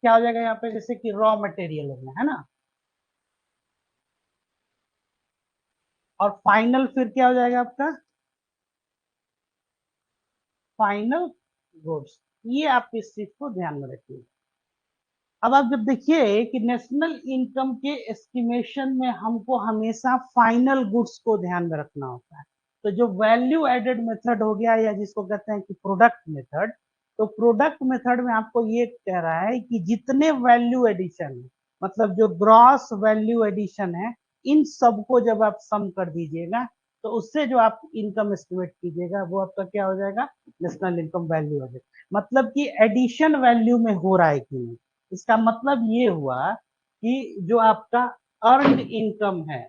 क्या हो जाएगा यहाँ पे, जैसे कि रॉ मटेरियल हो गया, है ना। और फाइनल फिर क्या हो जाएगा आपका, फाइनल गुड्स। ये आप इस चीज को ध्यान में रखिए। अब आप जब देखिए कि नेशनल इनकम के एस्टिमेशन में हमको हमेशा फाइनल गुड्स को ध्यान में रखना होता है। तो जो वैल्यू एडेड मेथड हो गया, या जिसको कहते हैं कि प्रोडक्ट मेथड, तो प्रोडक्ट मेथड में आपको ये कह रहा है कि जितने वैल्यू एडिशन है, मतलब जो ग्रॉस वैल्यू एडिशन है, इन सबको जब आप सम कर दीजिएगा, तो उससे जो आप इनकम एस्टिमेट कीजिएगा वो आपका क्या हो जाएगा, नेशनल इनकम वैल्यू हो जाएगा। मतलब कि एडिशन वैल्यू में हो रहा है कि नहीं। इसका मतलब ये हुआ कि जो आपका अर्नड इनकम है,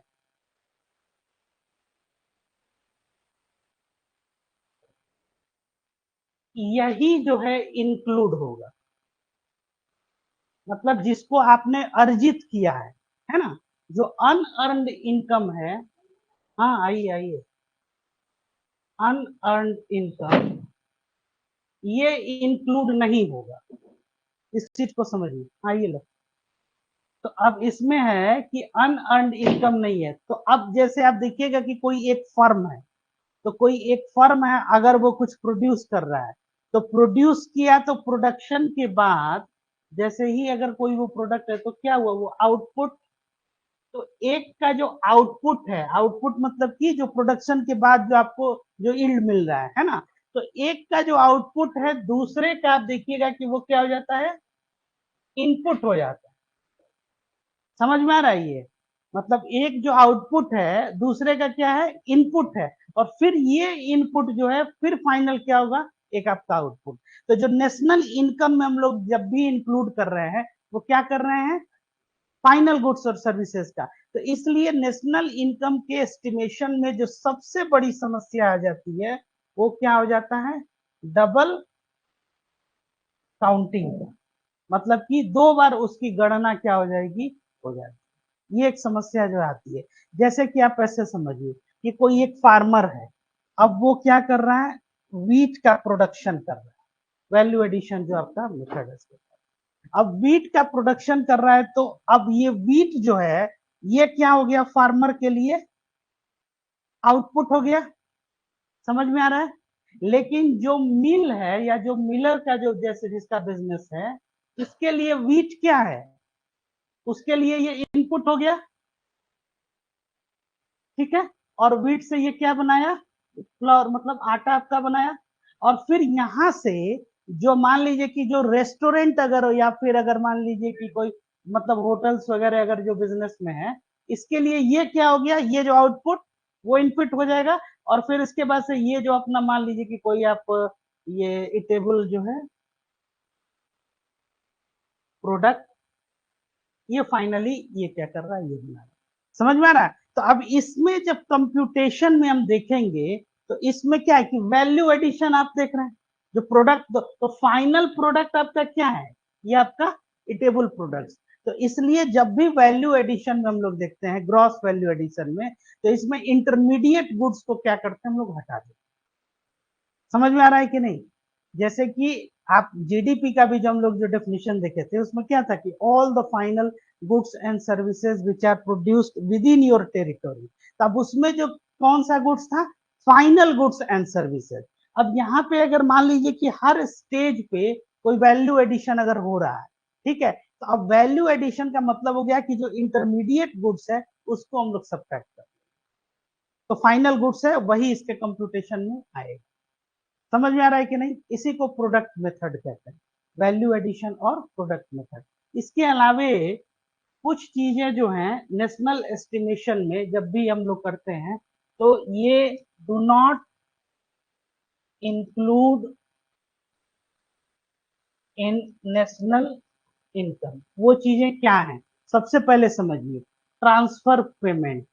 यही जो है इंक्लूड होगा, मतलब जिसको आपने अर्जित किया है ना। जो अनअर्नड इनकम है, हाँ आइए आइए, अनअर्नड इनकम ये इंक्लूड नहीं होगा, इस चीज को समझिए। आइए लो, तो अब इसमें है कि अनअर्नड इनकम नहीं है। तो अब जैसे आप देखिएगा कि कोई एक फर्म है, तो कोई एक फर्म है, अगर वो कुछ प्रोड्यूस कर रहा है, तो प्रोड्यूस किया तो प्रोडक्शन के बाद जैसे ही अगर कोई वो प्रोडक्ट है, तो क्या हुआ, वो आउटपुट। तो एक का जो आउटपुट है, आउटपुट मतलब कि जो प्रोडक्शन के बाद जो आपको जो यील्ड मिल रहा है ना, तो एक का जो आउटपुट है, दूसरे का आप देखिएगा कि वो क्या हो जाता है, इनपुट हो जाता है। समझ में आ रहा है ये, मतलब एक जो आउटपुट है, दूसरे का क्या है, इनपुट है। और फिर ये इनपुट जो है, फिर फाइनल क्या होगा, एक आपका आउटपुट। तो जो नेशनल इनकम में हम लोग जब भी इंक्लूड कर रहे हैं, वो क्या कर रहे हैं, फाइनल गुड्स और सर्विसेज का। तो इसलिए नेशनल इनकम के एस्टिमेशन में जो सबसे बड़ी समस्या आ जाती है, वो क्या हो जाता है, डबल काउंटिंग। मतलब कि दो बार उसकी गणना क्या हो जाएगी, हो जाएगी। ये एक समस्या जो आती है। जैसे कि आप ऐसे समझिए कि कोई एक फार्मर है, अब वो क्या कर रहा है, वीट का प्रोडक्शन कर रहा है, वैल्यू एडिशन जो आपका मेथड है। अब वीट का प्रोडक्शन कर रहा है, तो अब ये वीट जो है, ये क्या हो गया, फार्मर के लिए आउटपुट हो गया। समझ में आ रहा है। लेकिन जो मिल है, या जो मिलर का जो जैसे जिसका बिजनेस है, इसके लिए वीट क्या है, उसके लिए ये इनपुट हो गया। ठीक है। और वीट से ये क्या बनाया, फ्लोर मतलब आटा आपका बनाया। और फिर यहां से जो मान लीजिए कि जो रेस्टोरेंट अगर हो, या फिर अगर मान लीजिए कि कोई मतलब होटल्स वगैरह अगर जो बिजनेस में है, इसके लिए ये क्या हो गया, ये जो आउटपुट वो इनपुट हो जाएगा। और फिर इसके बाद से ये जो अपना मान लीजिए कि कोई आप ये इटेबल जो है प्रोडक्ट, ये फाइनली ये क्या कर रहा है, ये बना रहा है। समझ में आ रहा है। तो अब इसमें जब कंप्यूटेशन में हम देखेंगे, तो इसमें क्या है कि वैल्यू एडिशन आप देख रहे हैं, जो प्रोडक्ट, तो फाइनल प्रोडक्ट आपका क्या है, ये आपका इटेबल प्रोडक्ट। तो इसलिए जब भी वैल्यू एडिशन में हम लोग देखते हैं, ग्रॉस वैल्यू एडिशन में, तो इसमें इंटरमीडिएट गुड्स को क्या करते हैं, हम लोग हटा देते हैं। समझ में आ रहा है कि नहीं। जैसे कि आप जीडीपी का भी जो हम लोग जो डेफिनेशन देखे थे, उसमें क्या था कि all the final goods and services which are produced within your territory. तब उसमें जो कौन सा गुड्स था, फाइनल गुड्स एंड सर्विसेज। अब यहाँ पे अगर मान लीजिए कि हर स्टेज पे कोई वैल्यू एडिशन अगर हो रहा है, ठीक है, तो अब वैल्यू एडिशन का मतलब हो गया कि जो इंटरमीडिएट गुड्स है, उसको हम लोग सब्ट्रैक्ट कर, तो फाइनल गुड्स है वही इसके कंप्यूटेशन में आएगा। समझ में आ रहा है कि नहीं। इसी को प्रोडक्ट मेथड कहते हैं, वैल्यू एडिशन और प्रोडक्ट मेथड। इसके अलावे कुछ चीजें जो हैं नेशनल एस्टिमेशन में जब भी हम लोग करते हैं, तो ये do not include in national income. वो चीजें क्या हैं, सबसे पहले समझिए, ट्रांसफर पेमेंट,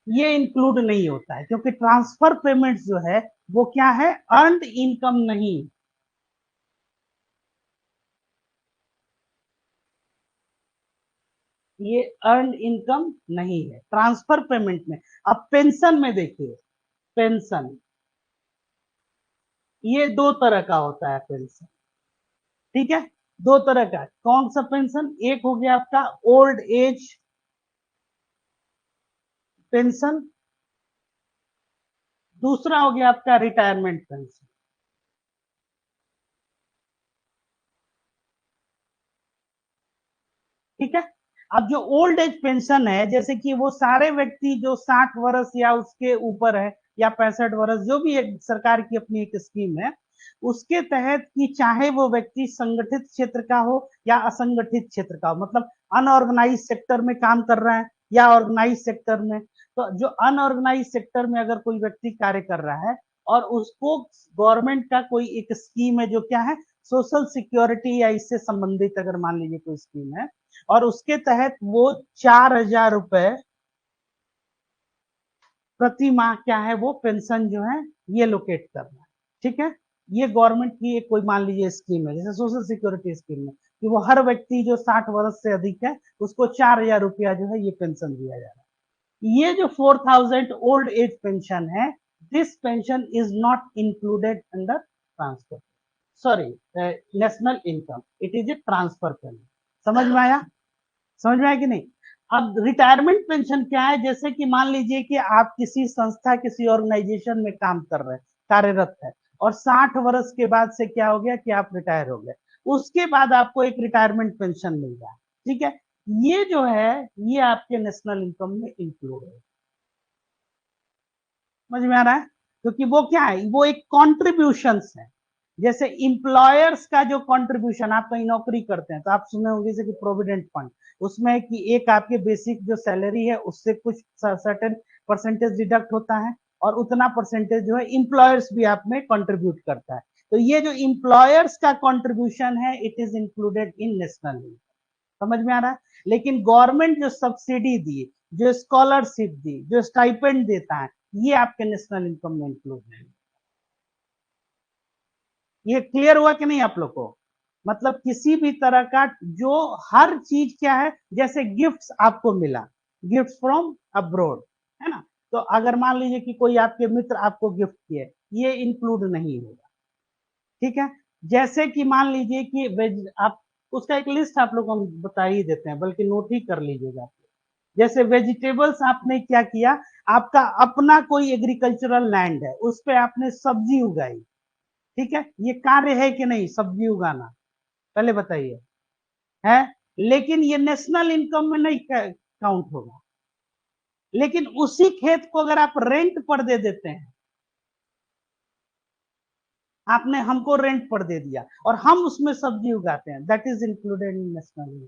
ये इंक्लूड नहीं होता है, क्योंकि ट्रांसफर पेमेंट जो है, वो क्या है, अर्नड इनकम नहीं। ये अर्न इनकम नहीं है ट्रांसफर पेमेंट में। अब पेंशन में देखिए, पेंशन, ये दो तरह का होता है पेंशन, ठीक है, दो तरह का। कौन सा पेंशन? एक हो गया आपका ओल्ड एज पेंशन, दूसरा हो गया आपका रिटायरमेंट पेंशन, ठीक है। अब जो ओल्ड एज पेंशन है, जैसे कि वो सारे व्यक्ति जो 60 वर्ष या उसके ऊपर है, या 65 वर्ष, जो भी एक सरकार की अपनी एक स्कीम है, उसके तहत कि चाहे वो व्यक्ति संगठित क्षेत्र का हो या असंगठित क्षेत्र का हो, मतलब अनऑर्गेनाइज सेक्टर में काम कर रहा है या ऑर्गेनाइज सेक्टर में, तो जो अनऑर्गेनाइज सेक्टर में अगर कोई व्यक्ति कार्य कर रहा है और उसको गवर्नमेंट का कोई एक स्कीम है, जो क्या है, सोशल सिक्योरिटी या इससे संबंधित अगर मान लीजिए कोई स्कीम है, और उसके तहत वो 4,000 रुपए प्रति माह क्या है, वो पेंशन जो है ये लोकेट करना है, ठीक है। ये गवर्नमेंट की एक कोई मान लीजिए स्कीम है, जैसे सोशल सिक्योरिटी स्कीम है, कि वो हर व्यक्ति जो 60 वर्ष से अधिक है उसको 4,000 रुपया जो है ये पेंशन दिया जा रहा है। ये जो 4,000 ओल्ड एज पेंशन है, this pension is not included under transfer, sorry, national income, it is a transfer pension. समझ में आया? समझ में आया कि नहीं? अब रिटायरमेंट पेंशन क्या है? जैसे कि मान लीजिए कि आप किसी संस्था, किसी ऑर्गेनाइजेशन में काम कर रहे हैं, कार्यरत है, और 60 वर्ष के बाद से क्या हो गया कि आप रिटायर हो गए, उसके बाद आपको एक रिटायरमेंट पेंशन मिल रहा है, ठीक है। ये जो है ये आपके नेशनल इनकम में इंक्लूड है। समझ में आ रहा है? क्योंकि वो क्या है, वो एक कॉन्ट्रीब्यूशन है। जैसे इंप्लॉयर्स का जो कंट्रीब्यूशन, आप कहीं नौकरी करते हैं तो आप सुने होंगे जैसे कि प्रोविडेंट फंड, उसमें कि एक आपके बेसिक जो सैलरी है उससे कुछ सर्टेन परसेंटेज डिडक्ट होता है, और उतना परसेंटेज जो है इंप्लॉयर्स भी आप में कंट्रीब्यूट करता है। तो ये जो इंप्लॉयर्स का कंट्रीब्यूशन है, it is included in national income. समझ में आ रहा है? लेकिन गवर्नमेंट जो सब्सिडी दी, जो स्कॉलरशिप दी, जो स्टाइपेंड देता है, ये आपके नेशनल इनकम में इंक्लूड है। ये क्लियर हुआ कि नहीं आप लोग को? मतलब किसी भी तरह का जो हर चीज क्या है, जैसे गिफ्ट्स आपको मिला, गिफ्ट फ्रॉम अब्रोड, है ना, तो अगर मान लीजिए कि कोई आपके मित्र आपको गिफ्ट किए, ये इंक्लूड नहीं होगा, ठीक है। जैसे कि मान लीजिए कि वेज, आप उसका एक लिस्ट आप लोग हम बता ही देते हैं, बल्कि नोट ही कर लीजिएगा। जैसे वेजिटेबल्स आपने क्या किया, आपका अपना कोई एग्रीकल्चरल लैंड है, उस पे आपने सब्जी उगाई, ठीक है, ये कार्य है कि नहीं सब्जी उगाना? पहले बताइए, है। लेकिन ये नेशनल इनकम में नहीं काउंट होगा। लेकिन उसी खेत को अगर आप रेंट पर दे देते हैं, आपने हमको रेंट पर दे दिया और हम उसमें सब्जी उगाते हैं, that is included in national income.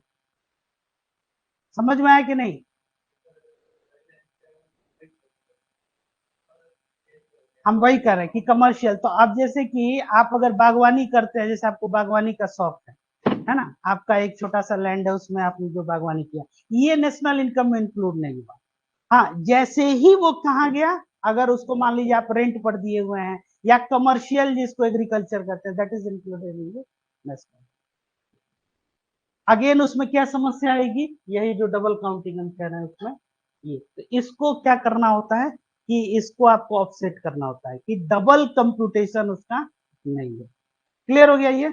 समझ में आया कि नहीं? हम वही कर रहे हैं कि कमर्शियल, तो अब जैसे कि आप अगर बागवानी करते हैं, जैसे आपको बागवानी का शौक है ना, आपका एक छोटा सा लैंड है, उसमें आपने जो बागवानी किया, ये नेशनल इनकम में इंक्लूड नहीं हुआ। हाँ, जैसे ही वो कहा गया, अगर उसको मान लीजिए आप रेंट पर दिए हुए हैं, या कमर्शियल जिसको एग्रीकल्चर करते हैं, that is included in national. Again उसमें क्या समस्या आएगी, यही जो डबल काउंटिंग हम कह रहे हैं उसमें, ये तो इसको क्या करना होता है कि इसको आपको ऑफसेट करना होता है, कि डबल कंप्यूटेशन उसका नहीं है। क्लियर हो गया ये?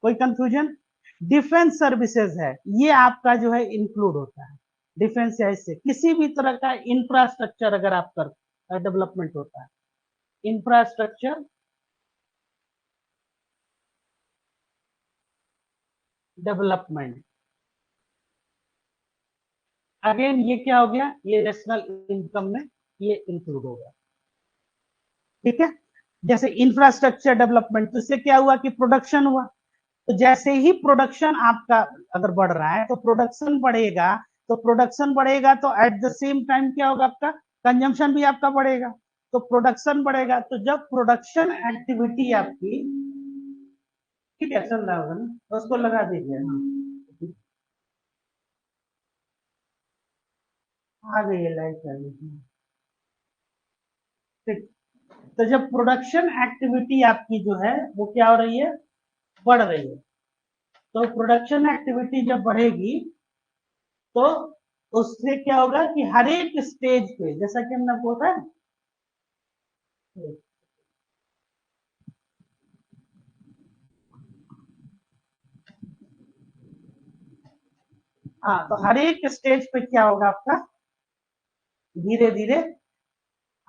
कोई कंफ्यूजन? डिफेंस सर्विसेज है, ये आपका जो है इंक्लूड होता है। डिफेंस या इससे किसी भी तरह का इंफ्रास्ट्रक्चर अगर आप कर डेवलपमेंट होता है, इंफ्रास्ट्रक्चर डेवलपमेंट, अगेन ये क्या हो गया, ये नेशनल इनकम में ये इंक्लूड हो गया, ठीक है। जैसे इंफ्रास्ट्रक्चर डेवलपमेंट, तो इससे क्या हुआ कि प्रोडक्शन हुआ, तो जैसे ही प्रोडक्शन आपका अगर बढ़ रहा है, तो प्रोडक्शन बढ़ेगा, तो प्रोडक्शन बढ़ेगा तो एट द सेम टाइम क्या होगा, आपका कंजम्पशन भी आपका बढ़ेगा। तो प्रोडक्शन बढ़ेगा, तो जब प्रोडक्शन एक्टिविटी आपकी, ठीक है, चल रहा होगा ना, तो उसको लगा दीजिए। हाँ, आ गई है लाइट, आ गई। ठीक। तो जब प्रोडक्शन एक्टिविटी आपकी जो है वो क्या हो रही है, बढ़ रही है, तो प्रोडक्शन एक्टिविटी जब बढ़ेगी, तो उससे क्या होगा कि हर एक स्टेज पे, जैसा कि हमने बोला है, हाँ, तो हर एक स्टेज पे क्या होगा आपका, धीरे धीरे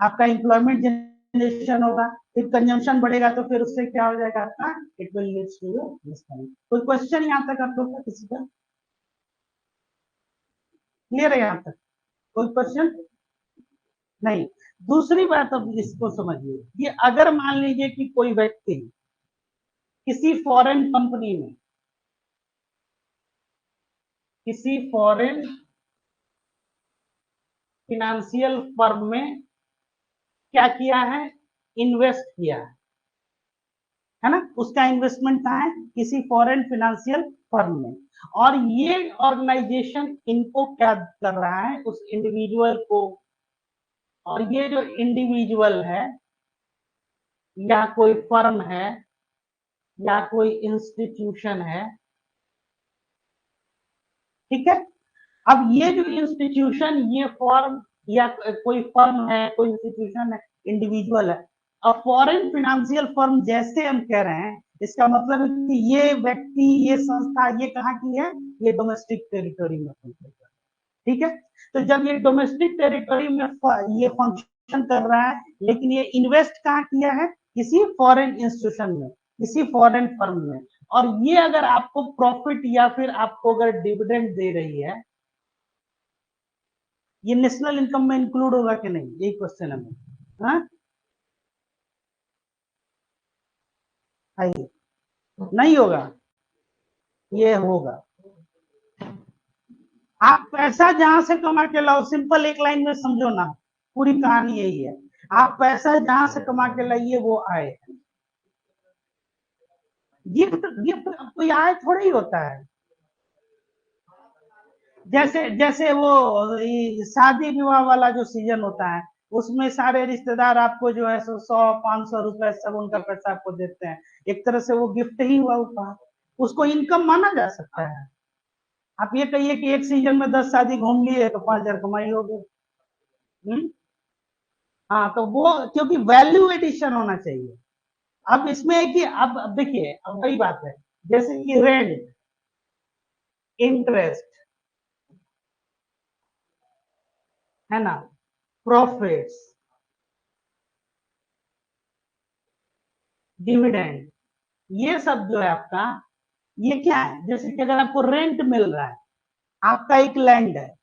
आपका एम्प्लॉयमेंट जनरेशन होगा, फिर कंजम्पशन बढ़ेगा तो फिर उससे क्या हो जाएगा आपका, इट विल लीड्स टू कोई क्वेश्चन यहाँ तक आप लोग का किसी का क्लियर है यहाँ तक, कोई क्वेश्चन नहीं। दूसरी बात अब इसको समझिए, ये अगर मान लीजिए कि कोई व्यक्ति किसी फॉरेन कंपनी में, किसी फॉरेन फिनेंशियल फर्म में क्या किया है, इन्वेस्ट किया है ना, उसका इन्वेस्टमेंट कहाँ है, किसी फॉरेन फिनेंशियल फर्म में, और ये ऑर्गेनाइजेशन इनको क्या कर रहा है, उस इंडिविजुअल को, और ये जो इंडिविजुअल है या कोई फर्म है या कोई इंस्टीट्यूशन है, ठीक है, अब ये जो इंस्टीट्यूशन, ये फर्म या कोई फर्म है, कोई इंस्टीट्यूशन है, इंडिविजुअल है, अब फॉरेन फाइनेंशियल फर्म जैसे हम कह रहे हैं, इसका मतलब है कि ये व्यक्ति, ये संस्था, ये कहाँ की है, ये डोमेस्टिक टेरिटरी में फंक्शन कर रहा है, ठीक है। तो जब ये डोमेस्टिक टेरिटरी में ये फंक्शन कर रहा है, लेकिन ये इन्वेस्ट कहाँ किया है, किसी फॉरेन इंस्टीट्यूशन में, किसी फॉरेन फर्म में, और ये अगर आपको प्रॉफिट या फिर आपको अगर डिविडेंड दे रही है, ये नेशनल इनकम में इंक्लूड होगा कि नहीं, यही क्वेश्चन है। हाँ, आइए, नहीं होगा, ये होगा। आप पैसा जहां से कमा के लाओ, सिंपल एक लाइन में समझो ना, पूरी कहानी यही है, आप पैसा जहां से कमा के लाइए वो आए, गिफ्ट गिफ्ट कोई आए थोड़ा ही होता है, जैसे जैसे वो शादी विवाह वाला जो सीजन होता है, उसमें सारे रिश्तेदार आपको जो है 100-500 रुपए सब उनका पैसा आपको देते हैं, एक तरह से वो गिफ्ट ही हुआ, उपहार, उसको इनकम माना जा सकता है। आप ये कहिए कि एक सीजन में 10 शादी घूम लिए तो 5,000 कमाई हो गई। हाँ, तो वो क्योंकि वैल्यू एडिशन होना चाहिए। अब इसमें है कि अब देखिए, अब वही बात है, जैसे कि रेंट, इंटरेस्ट, है ना, प्रॉफिट्स, डिविडेंड, ये सब जो है आपका, ये क्या है, जैसे कि अगर आपको रेंट मिल रहा है, आपका एक लैंड है,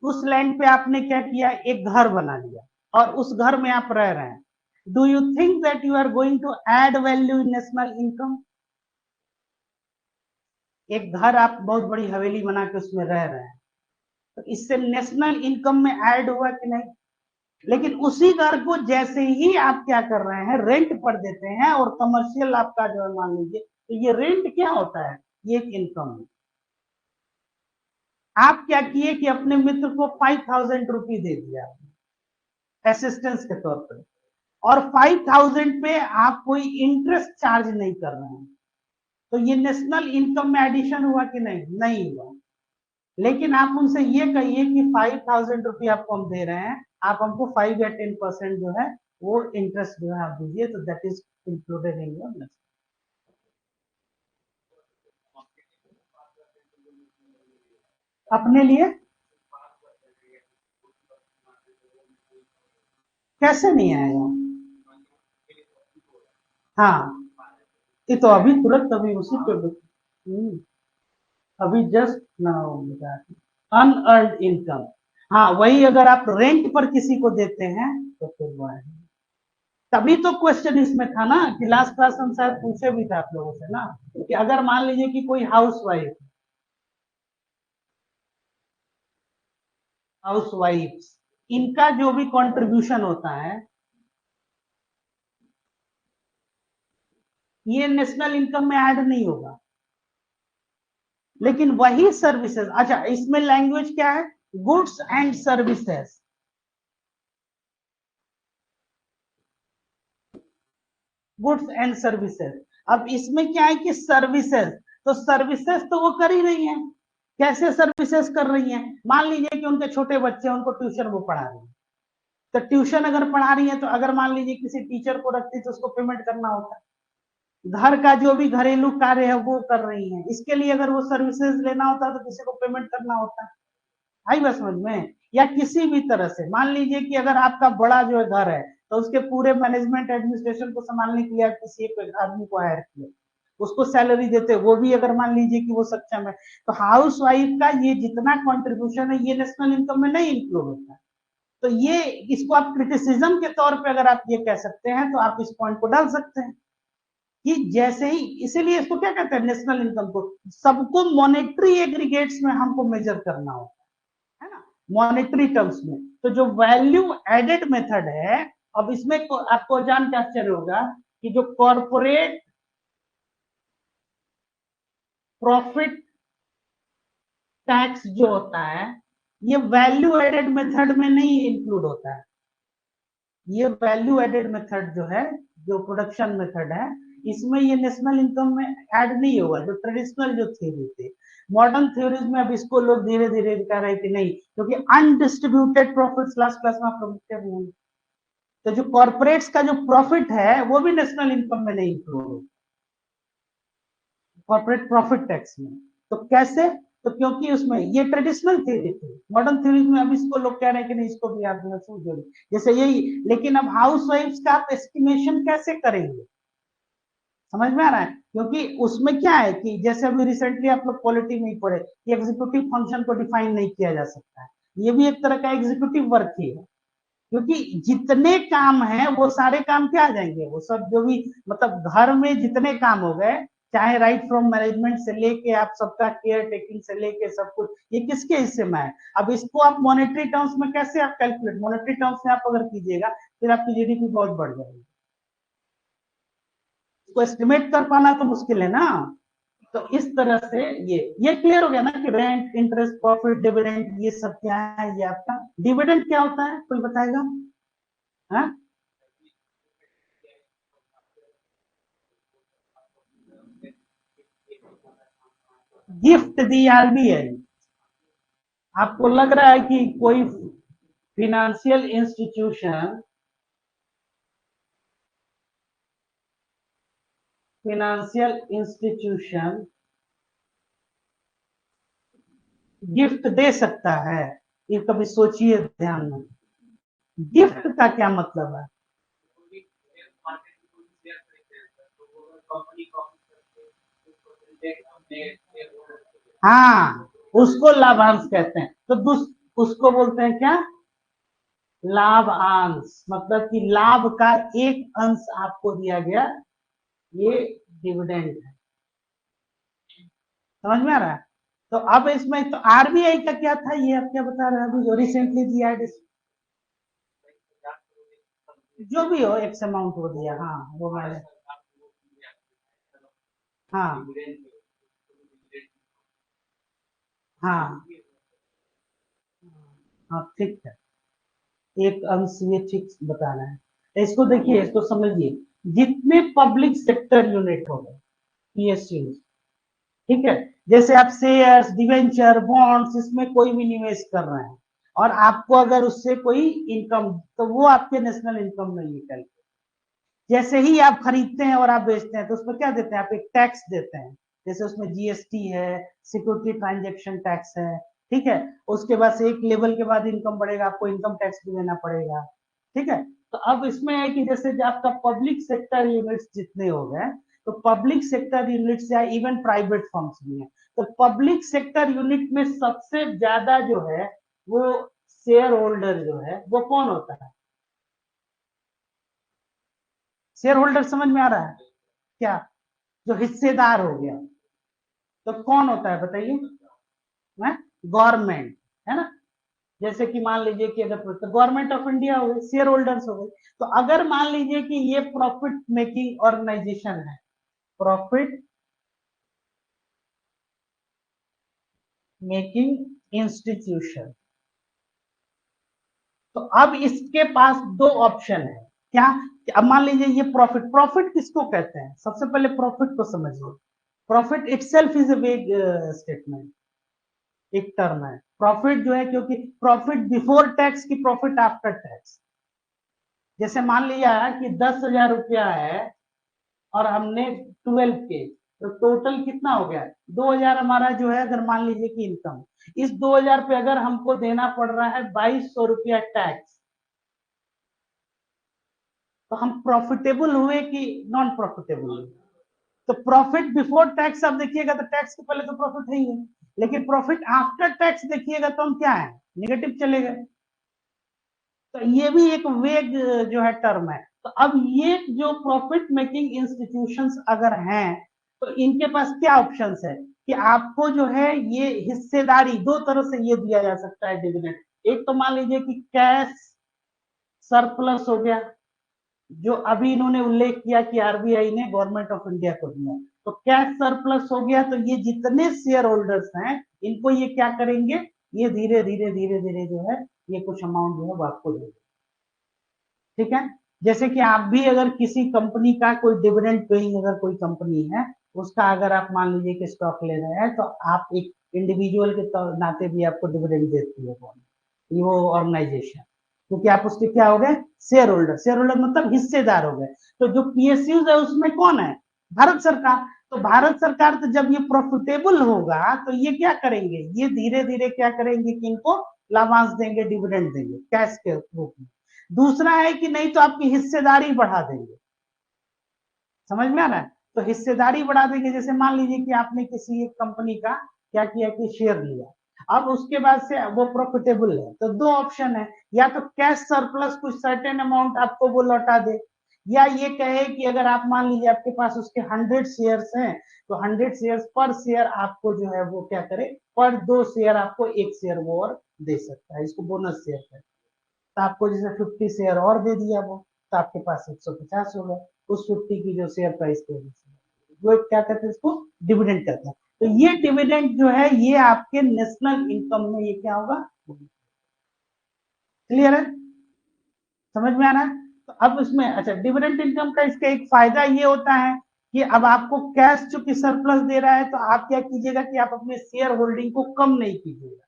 उस लैंड पे आपने क्या किया, एक घर बना लिया, और उस घर में आप रह रहे हैं, do you think that you are going to add value in national income, एक घर आप बहुत बड़ी हवेली बना के उसमें रह रहे हैं, तो इससे नेशनल इनकम में ऐड हुआ कि नहीं, लेकिन उसी घर को जैसे ही आप क्या कर रहे हैं, रेंट पर देते हैं, और कमर्शियल आपका जो है मान लीजिए, तो ये रेंट क्या होता है, ये एक इनकम है। आप क्या किए कि अपने मित्र को 5,000 रुपये दे दिया असिस्टेंस के तौर पर, और 5,000 पे आप कोई इंटरेस्ट चार्ज नहीं कर रहे हैं, तो ये नेशनल इनकम में एडिशन हुआ कि नहीं, नहीं हुआ। लेकिन आप उनसे ये कहिए कि 5,000 रुपये आपको हम दे रहे हैं, आप हमको 5 या 10% जो है वो इंटरेस्ट जो है आप दीजिए, तो that is included in your, अपने लिए कैसे नहीं आएगा। हाँ, ये तो अभी तुरंत अभी उसी पे अभी जस्ट नाउ अनअर्न्ड इनकम, हाँ वही, अगर आप रेंट पर किसी को देते हैं तो फिर वो है, तभी तो क्वेश्चन इसमें था ना, कि लास्ट क्लास हम शायद पूछे भी था आप लोगों से ना, कि अगर मान लीजिए कि कोई हाउस वाइफ, इनका जो भी कंट्रीब्यूशन होता है, ये नेशनल इनकम में ऐड नहीं होगा, लेकिन वही सर्विसेज, अच्छा इसमें लैंग्वेज क्या है, goods and services, goods and services, अब इसमें क्या है कि सर्विसेज, तो सर्विसेज तो वो कर ही रही है, कैसे सर्विसेज कर रही है, मान लीजिए कि उनके छोटे बच्चे हैं, उनको ट्यूशन वो पढ़ा रही है, तो ट्यूशन अगर पढ़ा रही है, तो अगर मान लीजिए किसी टीचर को रखती तो उसको पेमेंट करना होता है, घर का जो भी घरेलू कार्य है वो कर रही हैं, इसके लिए अगर वो सर्विसेज लेना होता है तो किसी को पेमेंट करना होता है। आई बात समझ में? या किसी भी तरह से मान लीजिए कि अगर आपका बड़ा जो है घर है तो उसके पूरे मैनेजमेंट एडमिनिस्ट्रेशन को संभालने के लिए आप किसी एक आदमी को हायर किए, उसको सैलरी देते, वो भी अगर मान लीजिए कि वो सक्षम है, तो हाउस वाइफ का ये जितना कंट्रीब्यूशन है ये नेशनल इनकम में नहीं इंक्लूड होता है। तो ये इसको आप क्रिटिसिज्म के तौर पे अगर आप ये कह सकते हैं तो आप इस पॉइंट को डाल सकते हैं कि जैसे ही, इसीलिए इसको क्या कहते हैं, नेशनल इनकम को सबको मॉनेटरी एग्रीगेट्स में हमको मेजर करना होता है ना, मॉनेटरी टर्म्स में। तो जो वैल्यू एडेड मेथड है, अब इसमें आपको जान के आश्चर्य होगा कि जो कॉर्पोरेट प्रॉफिट टैक्स जो होता है ये वैल्यू एडेड मेथड में नहीं इंक्लूड होता है। ये वैल्यू एडेड मेथड जो है, जो प्रोडक्शन मेथड है, इसमें ये नेशनल इनकम में ऐड नहीं होगा। जो ट्रेडिशनल जो थ्योरी थे, मॉडर्न थ्योरीज में अब इसको लोग धीरे धीरे कह रहे कि नहीं, क्योंकि अनडिस्ट्रीब्यूटेड प्रॉफिट लास्ट क्लास में आप लोग क्या बोले, तो जो कॉर्पोरेट्स का जो प्रॉफिट है वो भी नेशनल इनकम में नहीं इंक्लूड होगा कॉर्पोरेट प्रॉफिट टैक्स में। तो कैसे? तो क्योंकि उसमें ये ट्रेडिशनल थ्योरी थी, मॉडर्न थ्योरी में अब इसको लोग कह रहे हैं कि नहीं, इसको भी आप जोड़िए जैसे यही। लेकिन अब हाउस वाइफ का आप एस्टिमेशन कैसे करेंगे, समझ में आ रहा है? क्योंकि उसमें क्या है कि जैसे अभी रिसेंटली आप लोग पॉलिटी में ही पढ़े कि एग्जीक्यूटिव फंक्शन को डिफाइन नहीं किया जा सकता है, ये भी एक तरह का एग्जीक्यूटिव वर्क ही है। क्योंकि जितने काम है वो सारे काम क्या आ जाएंगे, वो सब जो भी मतलब घर में जितने काम हो गए, चाहे राइट फ्रॉम मैनेजमेंट से लेके आप सबका केयर टेकिंग से लेके सब कुछ, ये किसके हिस्से में है? अब इसको आप मॉनेटरी टर्म्स में कैसे आप कैलकुलेट, मॉनेटरी टर्म्स में आप अगर कीजिएगा फिर आपकी जीडीपी बहुत बढ़ जाएगी। इसको एस्टिमेट कर पाना तो मुश्किल है ना। तो इस तरह से ये क्लियर हो गया ना कि रेंट, इंटरेस्ट, प्रॉफिट, डिविडेंड, ये सब क्या है? ये आपका डिविडेंड क्या होता है, कोई बताएगा? हाँ, गिफ्ट दी आरबीआई। आपको लग रहा है कि कोई financial institution, financial institution gift दे सकता है? ये कभी सोचिए ध्यान में, गिफ्ट का क्या मतलब है? हाँ, उसको लाभांश कहते हैं। तो उसको बोलते हैं क्या? लाभ अंश, मतलब कि लाभ का एक अंश आपको दिया गया, ये डिविडेंड है। समझ में आ रहा है? तो अब इसमें तो आरबीआई का क्या था, ये आप क्या बता रहे हैं अभी जो रिसेंटली दिया है? जो भी हो एक्स अमाउंट हो दिया, हाँ वो मैंने, हाँ हाँ हाँ ठीक है, एक अंश ये ठीक बता रहे हैं। इसको देखिए, इसको समझिए, जितने पब्लिक सेक्टर यूनिट हो गए, पीएसयू, ठीक है, जैसे आप शेयर्स, डिवेंचर, बॉन्ड्स, इसमें कोई भी निवेश कर रहे हैं और आपको अगर उससे कोई इनकम, तो वो आपके नेशनल इनकम में निकल, जैसे ही आप खरीदते हैं और आप बेचते हैं तो उसमें क्या देते हैं, आप एक टैक्स देते हैं, जैसे उसमें जीएसटी है, सिक्योरिटी ट्रांजेक्शन टैक्स है, ठीक है। उसके बाद से एक लेवल के बाद इनकम बढ़ेगा, आपको इनकम टैक्स भी देना पड़ेगा, ठीक है। तो अब इसमें है कि जैसे आपका पब्लिक सेक्टर यूनिट्स जितने हो गए, तो पब्लिक सेक्टर यूनिट्स या इवन प्राइवेट फर्म्स भी हैं, तो पब्लिक सेक्टर यूनिट में सबसे ज्यादा जो है वो शेयर होल्डर जो है वो कौन होता है? शेयर होल्डर समझ में आ रहा है क्या? जो हिस्सेदार हो गया, तो कौन होता है बताइए? गवर्नमेंट, है ना। जैसे कि मान लीजिए कि अगर तो गवर्नमेंट ऑफ इंडिया हो गई, शेयर होल्डर्स हो गए। तो अगर मान लीजिए कि ये प्रॉफिट मेकिंग ऑर्गेनाइजेशन है, प्रॉफिट मेकिंग इंस्टीट्यूशन, तो अब इसके पास दो ऑप्शन है। क्या? अब मान लीजिए ये प्रॉफिट, प्रॉफिट किसको कहते हैं, सबसे पहले प्रॉफिट को समझिए। प्रॉफिट इटसेल्फ इज ए वेग स्टेटमेंट, एक टर्म है प्रॉफिट जो है, क्योंकि प्रॉफिट बिफोर टैक्स की प्रॉफिट आफ्टर टैक्स। जैसे मान लिया कि 10,000 रुपया है और हमने 12K, तो टोटल कितना हो गया 2000 हमारा जो है, अगर मान लीजिए कि इनकम, इस 2000 पे अगर हमको देना पड़ रहा है 2200 रुपया टैक्स, तो हम प्रॉफिटेबल हुए कि नॉन प्रॉफिटेबल हुए? तो प्रॉफिट बिफोर टैक्स आप देखिएगा तो टैक्स के पहले तो प्रॉफिट है ही है, लेकिन प्रॉफिट आफ्टर टैक्स देखिएगा तो हम क्या है, नेगेटिव चले गए। तो ये भी एक वेग जो है टर्म है। तो अब ये जो प्रॉफिट मेकिंग इंस्टीट्यूशंस अगर हैं, तो इनके पास क्या ऑप्शंस है कि आपको जो है ये हिस्सेदारी दो तरह से ये दिया जा सकता है डिविडेंड। एक तो मान लीजिए कि कैश सरप्लस हो गया, जो अभी इन्होंने उल्लेख किया कि आरबीआई ने गवर्नमेंट ऑफ इंडिया को दिया, तो कैश सरप्लस हो गया, तो ये जितने शेयर होल्डर्स हैं इनको ये क्या करेंगे, ये धीरे धीरे धीरे धीरे जो है ये कुछ अमाउंट जो है वो आपको देंगे। ठीक है, जैसे कि आप भी अगर किसी कंपनी का कोई डिविडेंड पेइंग अगर कोई कंपनी है, उसका अगर आप मान लीजिए कि स्टॉक ले रहे हैं, तो आप एक इंडिविजुअल के नाते भी आपको डिविडेंड देती है वो ऑर्गेनाइजेशन, क्योंकि आप उसके क्या हो गए, शेयर होल्डर। शेयर होल्डर मतलब हिस्सेदार हो गए। तो जो पीएसयू है उसमें कौन है, भारत सरकार। तो भारत सरकार तो जब ये प्रॉफिटेबल होगा तो ये क्या करेंगे, ये धीरे धीरे क्या करेंगे कि इनको लाभांश देंगे, डिविडेंड देंगे कैश के रूप में। दूसरा है कि नहीं तो आपकी हिस्सेदारी बढ़ा देंगे, समझ में आ रहा है? तो हिस्सेदारी बढ़ा देंगे, जैसे मान लीजिए कि आपने किसी एक कंपनी का क्या किया कि शेयर लिया, अब उसके बाद से वो प्रॉफिटेबल है, तो दो ऑप्शन है, या तो कैश सरप्लस कुछ सर्टेन अमाउंट आपको वो लौटा दे, या ये कहे कि अगर आप मान लीजिए आपके पास उसके 100 शेयर्स हैं, तो 100 शेयर्स पर शेयर आपको जो है वो क्या करे, पर 2 शेयर आपको 1 शेयर वो और दे सकता है, इसको बोनस शेयर कहते हैं। तो आपको जैसे 50 शेयर और दे दिया वो, तो आपके पास 150 हो गए, उस 50 की जो शेयर प्राइस थी वो क्या कहते हैं, इसको डिविडेंड कहते हैं। तो ये डिविडेंड जो है ये आपके नेशनल इनकम में ये क्या होगा, क्लियर है, समझ में आ रहा है? तो अब इसमें अच्छा डिविडेंड इनकम का इसका एक फायदा ये होता है कि अब आपको कैश चूंकि सरप्लस दे रहा है, तो आप क्या कीजिएगा कि आप अपने शेयर होल्डिंग को कम नहीं कीजिएगा,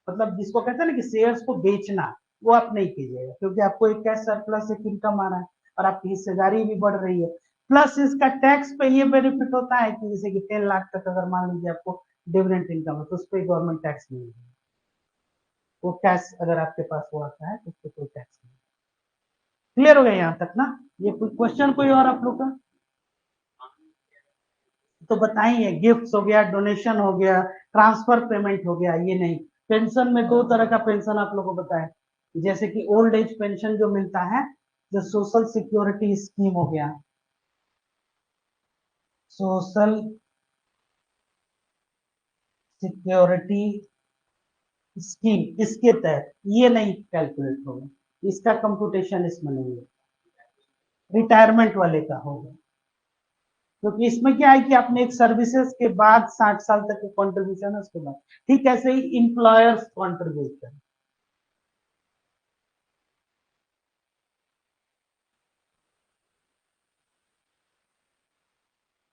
मतलब जिसको कहते हैं ना कि शेयर्स को बेचना, वो आप नहीं कीजिएगा, क्योंकि आपको एक कैश सरप्लस एक इनकम आ रहा है और आपकी हिस्सेदारी भी बढ़ रही है। प्लस इसका टैक्स पे ये बेनिफिट होता है कि जैसे कि 10 लाख तक अगर मान लीजिए आपको डिविडेंड इनकम है, तो उस पर गवर्नमेंट टैक्स नहीं है, वो कैश अगर आपके पास वो आता है तो उस पर कोई टैक्स नहीं। क्लियर हो गया यहाँ तक ना? ये कोई क्वेश्चन कोई और आप लोग का तो बताइए। गिफ्ट्स हो गया, डोनेशन हो गया, ट्रांसफर पेमेंट हो गया, ये नहीं। पेंशन में दो तरह का पेंशन आप लोगों को बताए, जैसे कि ओल्ड एज पेंशन जो मिलता है, जो सोशल सिक्योरिटी स्कीम हो गया, सोशल सिक्योरिटी स्कीम, इसके तहत ये नहीं कैलकुलेट होगा, इसका कंप्यूटेशन इसमें नहीं है, रिटायरमेंट वाले का होगा, क्योंकि इसमें क्या है कि आपने एक सर्विसेज के बाद 60 साल तक के कंट्रीब्यूशन है उसके बाद, ठीक ऐसे ही इंप्लॉयर्स कंट्रीब्यूशन।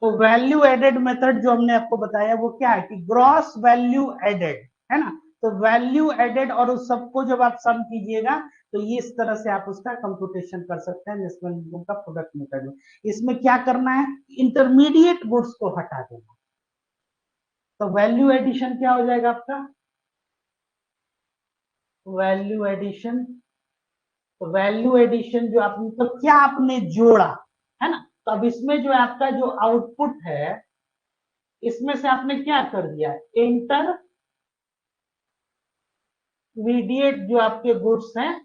तो वैल्यू एडेड मेथड जो हमने आपको बताया वो क्या है कि ग्रॉस वैल्यू एडेड है ना, तो वैल्यू एडेड और उस सबको जब आप सम कीजिएगा, तो ये इस तरह से आप उसका कंप्यूटेशन कर सकते हैं नेशनल इनकम का प्रोडक्ट मेथड में। इसमें क्या करना है, इंटरमीडिएट गुड्स को हटा देना, तो वैल्यू एडिशन क्या हो जाएगा आपका, वैल्यू एडिशन, तो वैल्यू एडिशन जो आपने तो क्या आपने जोड़ा है ना, तो अब इसमें जो आपका जो आउटपुट है, इसमें से आपने क्या कर दिया, इंटर मीडिएट जो आपके गुड्स हैं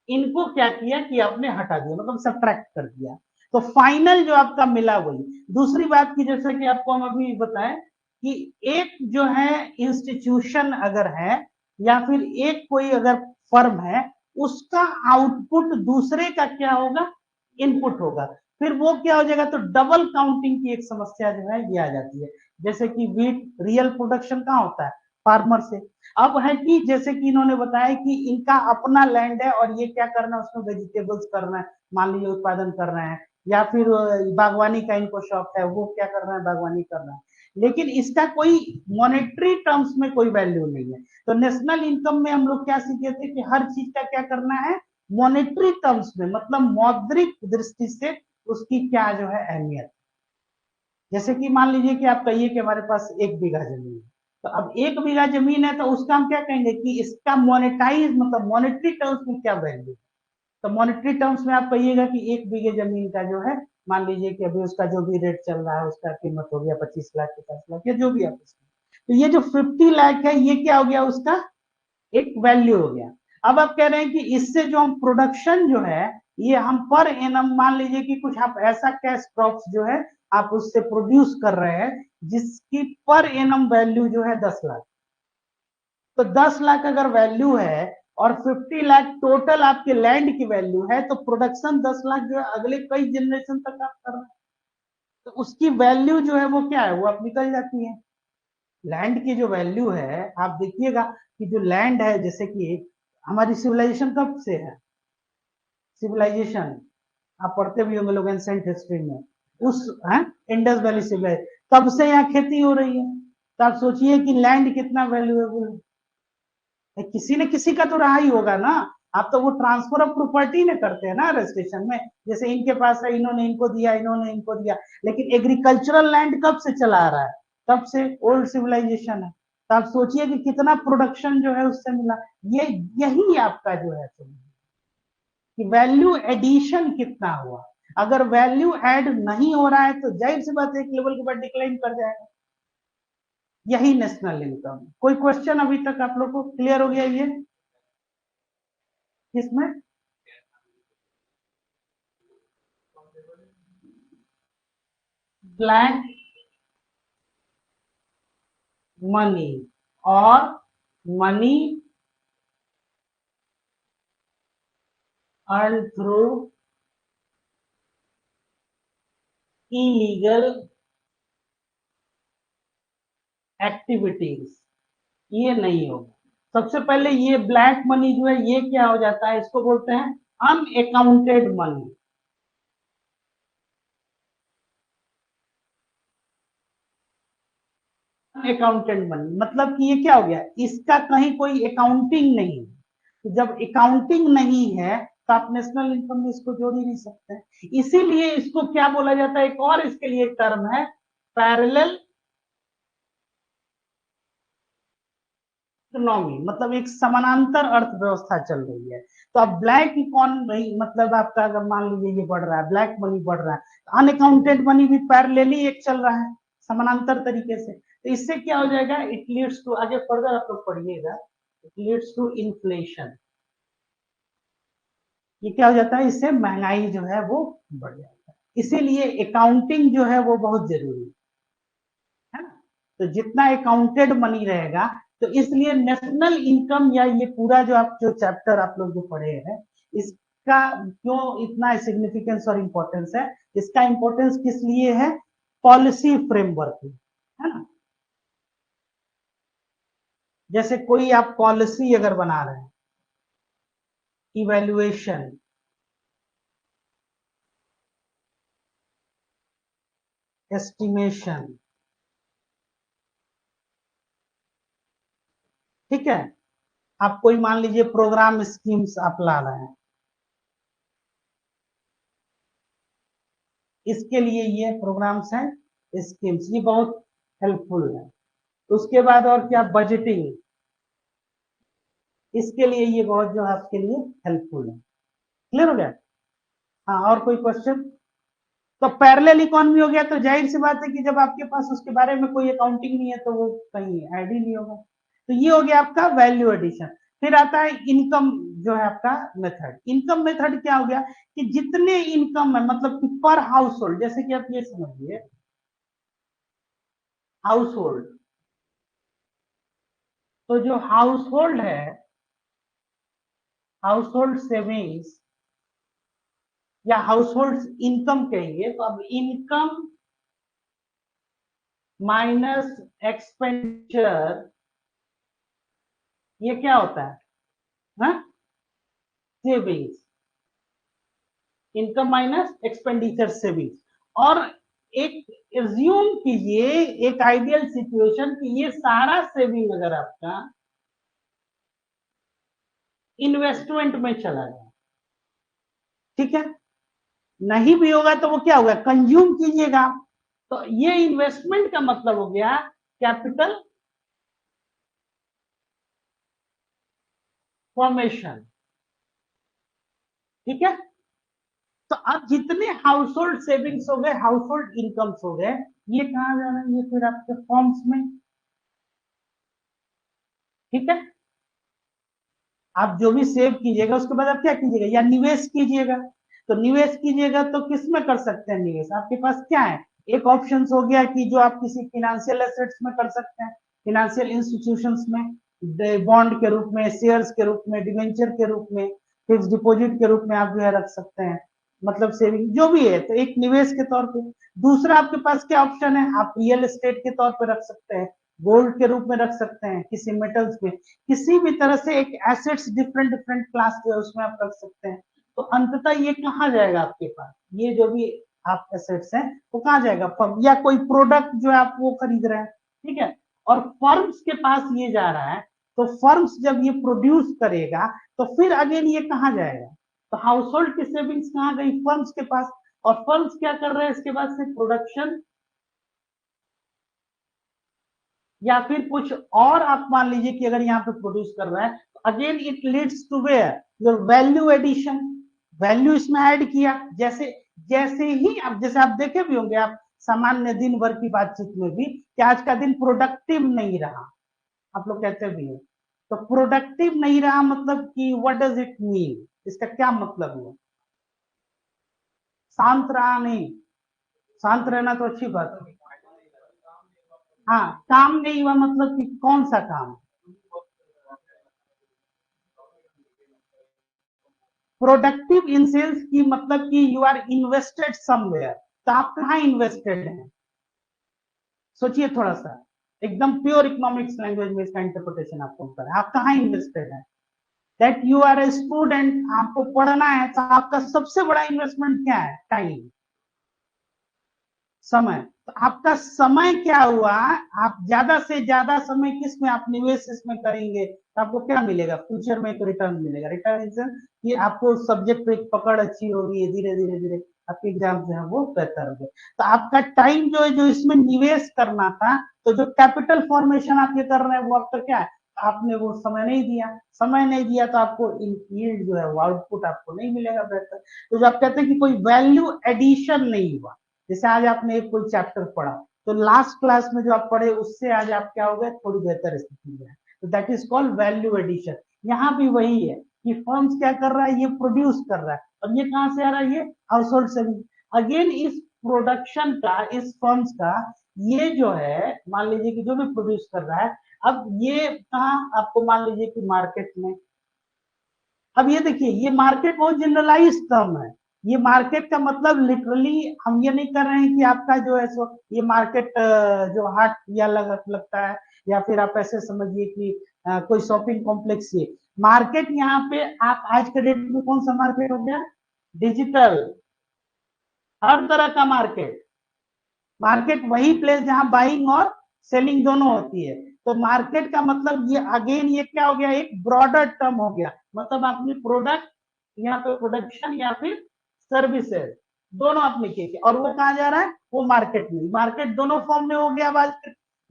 इनको क्या किया कि आपने हटा दिया, मतलब सब्ट्रैक्ट कर दिया, तो फाइनल जो आपका मिला वही। दूसरी बात की जैसे कि आपको हम अभी बताएं कि एक जो है इंस्टीट्यूशन अगर है या फिर एक कोई अगर फर्म है, उसका आउटपुट दूसरे का क्या होगा, इनपुट होगा, फिर वो क्या हो जाएगा, तो डबल काउंटिंग की एक समस्या जो है ये आ जाती है। जैसे कि वीट रियल प्रोडक्शन कहाँ होता है, फार्मर से। अब है कि जैसे कि इन्होंने बताया कि इनका अपना लैंड है और ये क्या करना है उसमें वेजिटेबल्स करना है, मान लीजिए उत्पादन कर रहे हैं, या फिर बागवानी का इनको शौक है, वो क्या कर रहे हैं, बागवानी कर रहे हैं, लेकिन इसका कोई मॉनेटरी टर्म्स में कोई वैल्यू नहीं है। तो नेशनल इनकम में हम लोग क्या सीखे थे कि हर चीज का क्या करना है, मॉनेटरी टर्म्स में, मतलब मौद्रिक दृष्टि से उसकी क्या जो है अहमियत। जैसे कि मान लीजिए कि आप कहिए कि हमारे पास 1 बीघा जमीन है, तो अब 1 बीघा जमीन है तो उसका हम क्या कहेंगे कि इसका मोनेटाइज मतलब मॉनेटरी टर्म्स में क्या वैल्यू। तो मॉनेटरी टर्म्स में आप कहिएगा कि 1 बीघे जमीन का जो है, मान लीजिए कि अभी उसका जो भी रेट चल रहा है उसका कीमत हो गया 25 लाख 50 लाख या जो भी आप, तो ये जो 50 लाख है ये क्या हो गया उसका एक वैल्यू हो गया। अब आप कह रहे हैं कि इससे जो हम प्रोडक्शन जो है ये हम पर एनम, मान लीजिए कि कुछ आप ऐसा कैश क्रॉप्स जो है आप उससे प्रोड्यूस कर रहे हैं जिसकी पर एनम वैल्यू जो है 10 लाख। तो 10 लाख अगर वैल्यू है और 50 लाख टोटल आपके लैंड की वैल्यू है, तो प्रोडक्शन 10 लाख जो है अगले कई जनरेशन तक आप कर रहे हैं, तो उसकी वैल्यू जो है वो क्या है, वो आप निकल जाती है। लैंड की जो वैल्यू है आप देखिएगा कि जो लैंड है, जैसे कि हमारी सिविलाइजेशन कब से है, सिविलाइजेशन आप पढ़ते भी होंगे लोग एंसेंट हिस्ट्री में, उस है इंडस वैली सिविलाइजेशन, तब से यहाँ खेती हो रही है। तो आप सोचिए कि लैंड कितना वैल्यूएबल है, किसी न किसी का तो रहा ही होगा ना। आप तो वो ट्रांसफर ऑफ प्रॉपर्टी ने करते हैं ना रजिस्ट्रेशन में, जैसे इनके पास है इन्होंने इनको दिया इन्होंने इनको दिया, लेकिन एग्रीकल्चरल लैंड कब से चला आ रहा है, तब से ओल्ड सिविलाइजेशन है। तो आप सोचिए कि कितना प्रोडक्शन जो है उससे मिला। ये यही आपका जो है कि वैल्यू एडिशन कितना हुआ। अगर वैल्यू ऐड नहीं हो रहा है तो जाहिर सी बात है एक लेवल के बाद डिक्लाइन कर जाएगा। यही नेशनल इनकम। कोई क्वेश्चन अभी तक आप लोग को क्लियर हो गया ये इसमें? ब्लैक मनी और money earn through illegal activities, ये नहीं होगा। सबसे पहले ये ब्लैक मनी जो है ये क्या हो जाता है, इसको बोलते हैं अनअकाउंटेड मनी। अकाउंटेंट मनी मतलब कि ये क्या हो गया, इसका कहीं कोई अकाउंटिंग नहीं। तो जब अकाउंटिंग नहीं है तो आप नेशनल इनकम में इसको जोड़ ही नहीं सकते। इसीलिए इसको क्या बोला जाता है, एक और इसके लिए टर्म है पैरेलल इकोनॉमी, मतलब एक समानांतर अर्थव्यवस्था चल रही है। तो अब ब्लैक इकोनॉमी मतलब आपका अगर मान लीजिए ये बढ़ रहा है, ब्लैक मनी बढ़ रहा है, तो अनअकाउंटेड मनी भी पैरेलली एक चल रहा है समानांतर तरीके से। तो इससे क्या हो जाएगा, इट लीड्स टू, आगे फर्दर आप लोग पढ़िएगा, इट लीड्स टू इन्फ्लेशन। ये क्या हो जाता है, इससे महंगाई जो है वो बढ़ जाता है। इसीलिए अकाउंटिंग जो है वो बहुत जरूरी है ना। तो जितना अकाउंटेड मनी रहेगा, तो इसलिए नेशनल इनकम या ये पूरा जो आप जो चैप्टर आप लोग जो पढ़े हैं इसका क्यों इतना सिग्निफिकेंस और इम्पोर्टेंस है, इसका इम्पोर्टेंस किस लिए है, पॉलिसी फ्रेमवर्क है ना। जैसे कोई आप पॉलिसी अगर बना रहे हैं, इवेल्युएशन, एस्टिमेशन, ठीक है, आप कोई मान लीजिए प्रोग्राम स्कीम्स आप ला रहे हैं, इसके लिए ये प्रोग्राम्स हैं स्कीम्स, ये बहुत हेल्पफुल है। उसके बाद और क्या, बजटिंग, इसके लिए ये बहुत जो है आपके लिए हेल्पफुल है। क्लियर हो गया? हाँ, और कोई क्वेश्चन? तो पैरेलल इकोनॉमी हो गया, तो जाहिर सी बात है कि जब आपके पास उसके बारे में कोई अकाउंटिंग नहीं है तो वो कहीं ऐड ही नहीं होगा। तो ये हो गया आपका वैल्यू एडिशन। फिर आता है इनकम जो है आपका मेथड। इनकम मेथड क्या हो गया कि जितने इनकम है मतलब कि पर हाउस होल्ड, जैसे कि आप ये समझिए हाउस होल्ड, तो जो हाउस होल्ड है, हाउस होल्ड सेविंग्स या हाउस होल्ड इनकम कहेंगे, तो अब इनकम माइनस एक्सपेंडिचर, ये क्या होता है ना, savings, income minus expenditure savings. और एक एज्यूम कीजिए एक आइडियल सिचुएशन कि ये सारा सेविंग अगर आपका इन्वेस्टमेंट में चला जाए, ठीक है, नहीं भी होगा तो वो क्या होगा, कंज्यूम कीजिएगा, तो ये इन्वेस्टमेंट का मतलब हो गया कैपिटल फॉर्मेशन, ठीक है। तो अब जितने हाउस होल्ड सेविंग्स हो गए, हाउस होल्ड इनकम्स हो गए, ये कहा जा रहा है, ये फिर आपके फॉर्म्स में, ठीक है। आप जो भी सेव कीजिएगा उसके बाद आप क्या कीजिएगा, या निवेश कीजिएगा। तो निवेश कीजिएगा तो किस में कर सकते हैं निवेश, आपके पास क्या है, एक ऑप्शन हो गया कि जो आप किसी फिनेंशियल एसेट्स में कर सकते हैं, फिनेंशियल इंस्टीट्यूशंस में, बॉन्ड के रूप में, शेयर्स के रूप में, डिवेंचर के रूप में, फिक्स डिपॉजिट के रूप में आप जो है रख सकते हैं, मतलब सेविंग जो भी है, तो एक निवेश के तौर पे। दूसरा आपके पास क्या ऑप्शन है, आप रियल एस्टेट के तौर पे रख सकते हैं, गोल्ड के रूप में रख सकते हैं, किसी मेटल्स में, किसी भी तरह से एक एसेट्स डिफरेंट डिफरेंट क्लास जो है उसमें आप रख सकते हैं। तो अंततः ये कहाँ जाएगा आपके पास, ये जो भी आप एसेट्स हैं वो कहाँ जाएगा, फर्म, या कोई प्रोडक्ट जो है आप वो खरीद रहे हैं, ठीक है। और फर्म्स के पास ये जा रहा है, तो फर्म्स जब ये प्रोड्यूस करेगा तो फिर अगेन ये कहाँ जाएगा, तो हाउस होल्ड की सेविंग्स कहाँ गई, फर्म्स के पास। और फर्म्स क्या कर रहे हैं इसके बाद से, प्रोडक्शन या फिर कुछ और, आप मान लीजिए कि अगर यहाँ पे प्रोड्यूस कर रहा है तो again it leads to where, your value addition, value इसमें ऐड किया। जैसे जैसे ही आप, जैसे आप देखे भी होंगे आप सामान्य दिन भर की बातचीत में भी, कि आज का दिन प्रोडक्टिव नहीं रहा, आप लोग कहते भी हैं। तो प्रोडक्टिव नहीं रहा मतलब कि व्हाट डज इट मीन, इसका क्या मतलब है, शांत रहा नहीं, शांत रहना तो अच्छी बात है। हाँ, काम नहीं हुआ मतलब कि कौन सा काम, प्रोडक्टिव इन सेल्स की मतलब कि यू आर इन्वेस्टेड समवेयर, तो आप कहाँ इन्वेस्टेड हैं, सोचिए थोड़ा सा, एकदम प्योर इकोनॉमिक्स लैंग्वेज में इसका इंटरप्रिटेशन आपको करें, आप कहाँ इन्वेस्टेड हैं, that you are a student, आपको पढ़ना है, तो आपका सबसे बड़ा इन्वेस्टमेंट क्या है, टाइम, समय। तो आपका समय क्या हुआ, आप ज्यादा से ज्यादा समय किस में आप निवेश इसमें करेंगे, तो आपको क्या मिलेगा, फ्यूचर में एक रिटर्न मिलेगा, रिटर्न ये आपको सब्जेक्ट पे पकड़ अच्छी होगी, धीरे धीरे धीरे आपके एग्जाम जो है वो बेहतर होंगे। तो आपका टाइम जो है, जो इसमें निवेश करना था, तो जो कैपिटल फॉर्मेशन आप ये कर रहे हैं वो आपका क्या है, आपने वो समय नहीं दिया, समय नहीं दिया तो आपको यील्ड जो है वो आउटपुट आपको नहीं मिलेगा बेहतर। तो जो आप कहते हैं कि कोई वैल्यू एडिशन नहीं हुआ, जैसे आज आपने एक कोई चैप्टर पढ़ा, तो लास्ट क्लास में जो आप पढ़े उससे आज आप क्या हो गए, थोड़ी बेहतर स्थिति में है, तो that is called value addition. यहाँ भी वही है कि फर्म्स क्या कर रहा है, ये प्रोड्यूस कर रहा है, और ये कहाँ से आ रहा है, ये हाउस होल्ड से। अगेन इस प्रोडक्शन का, इस फर्म्स का, ये जो है मान लीजिए कि जो भी प्रोड्यूस कर रहा है, अब ये कहाँ आपको मान लीजिए कि मार्केट में, अब ये देखिए, ये मार्केट बहुत जनरलाइज टर्म है, ये मार्केट का मतलब लिटरली हम ये नहीं कर रहे हैं कि आपका जो है सो ये मार्केट जो हाट या लगता है, या फिर आप ऐसे समझिए कि कोई शॉपिंग कॉम्प्लेक्स, ये मार्केट यहाँ पे आप आज के डेट में कौन सा मार्केट हो गया, डिजिटल, हर तरह का मार्केट, मार्केट वही प्लेस जहां बाइंग और सेलिंग दोनों होती है। तो मार्केट का मतलब ये अगेन ये क्या हो गया, एक ब्रॉडर टर्म हो गया, मतलब आपने प्रोडक्ट, यहाँ पे प्रोडक्शन या फिर सर्विसेज दोनों आपने किए, और वो कहा जा रहा है, वो मार्केट में, मार्केट दोनों फॉर्म में हो गया आज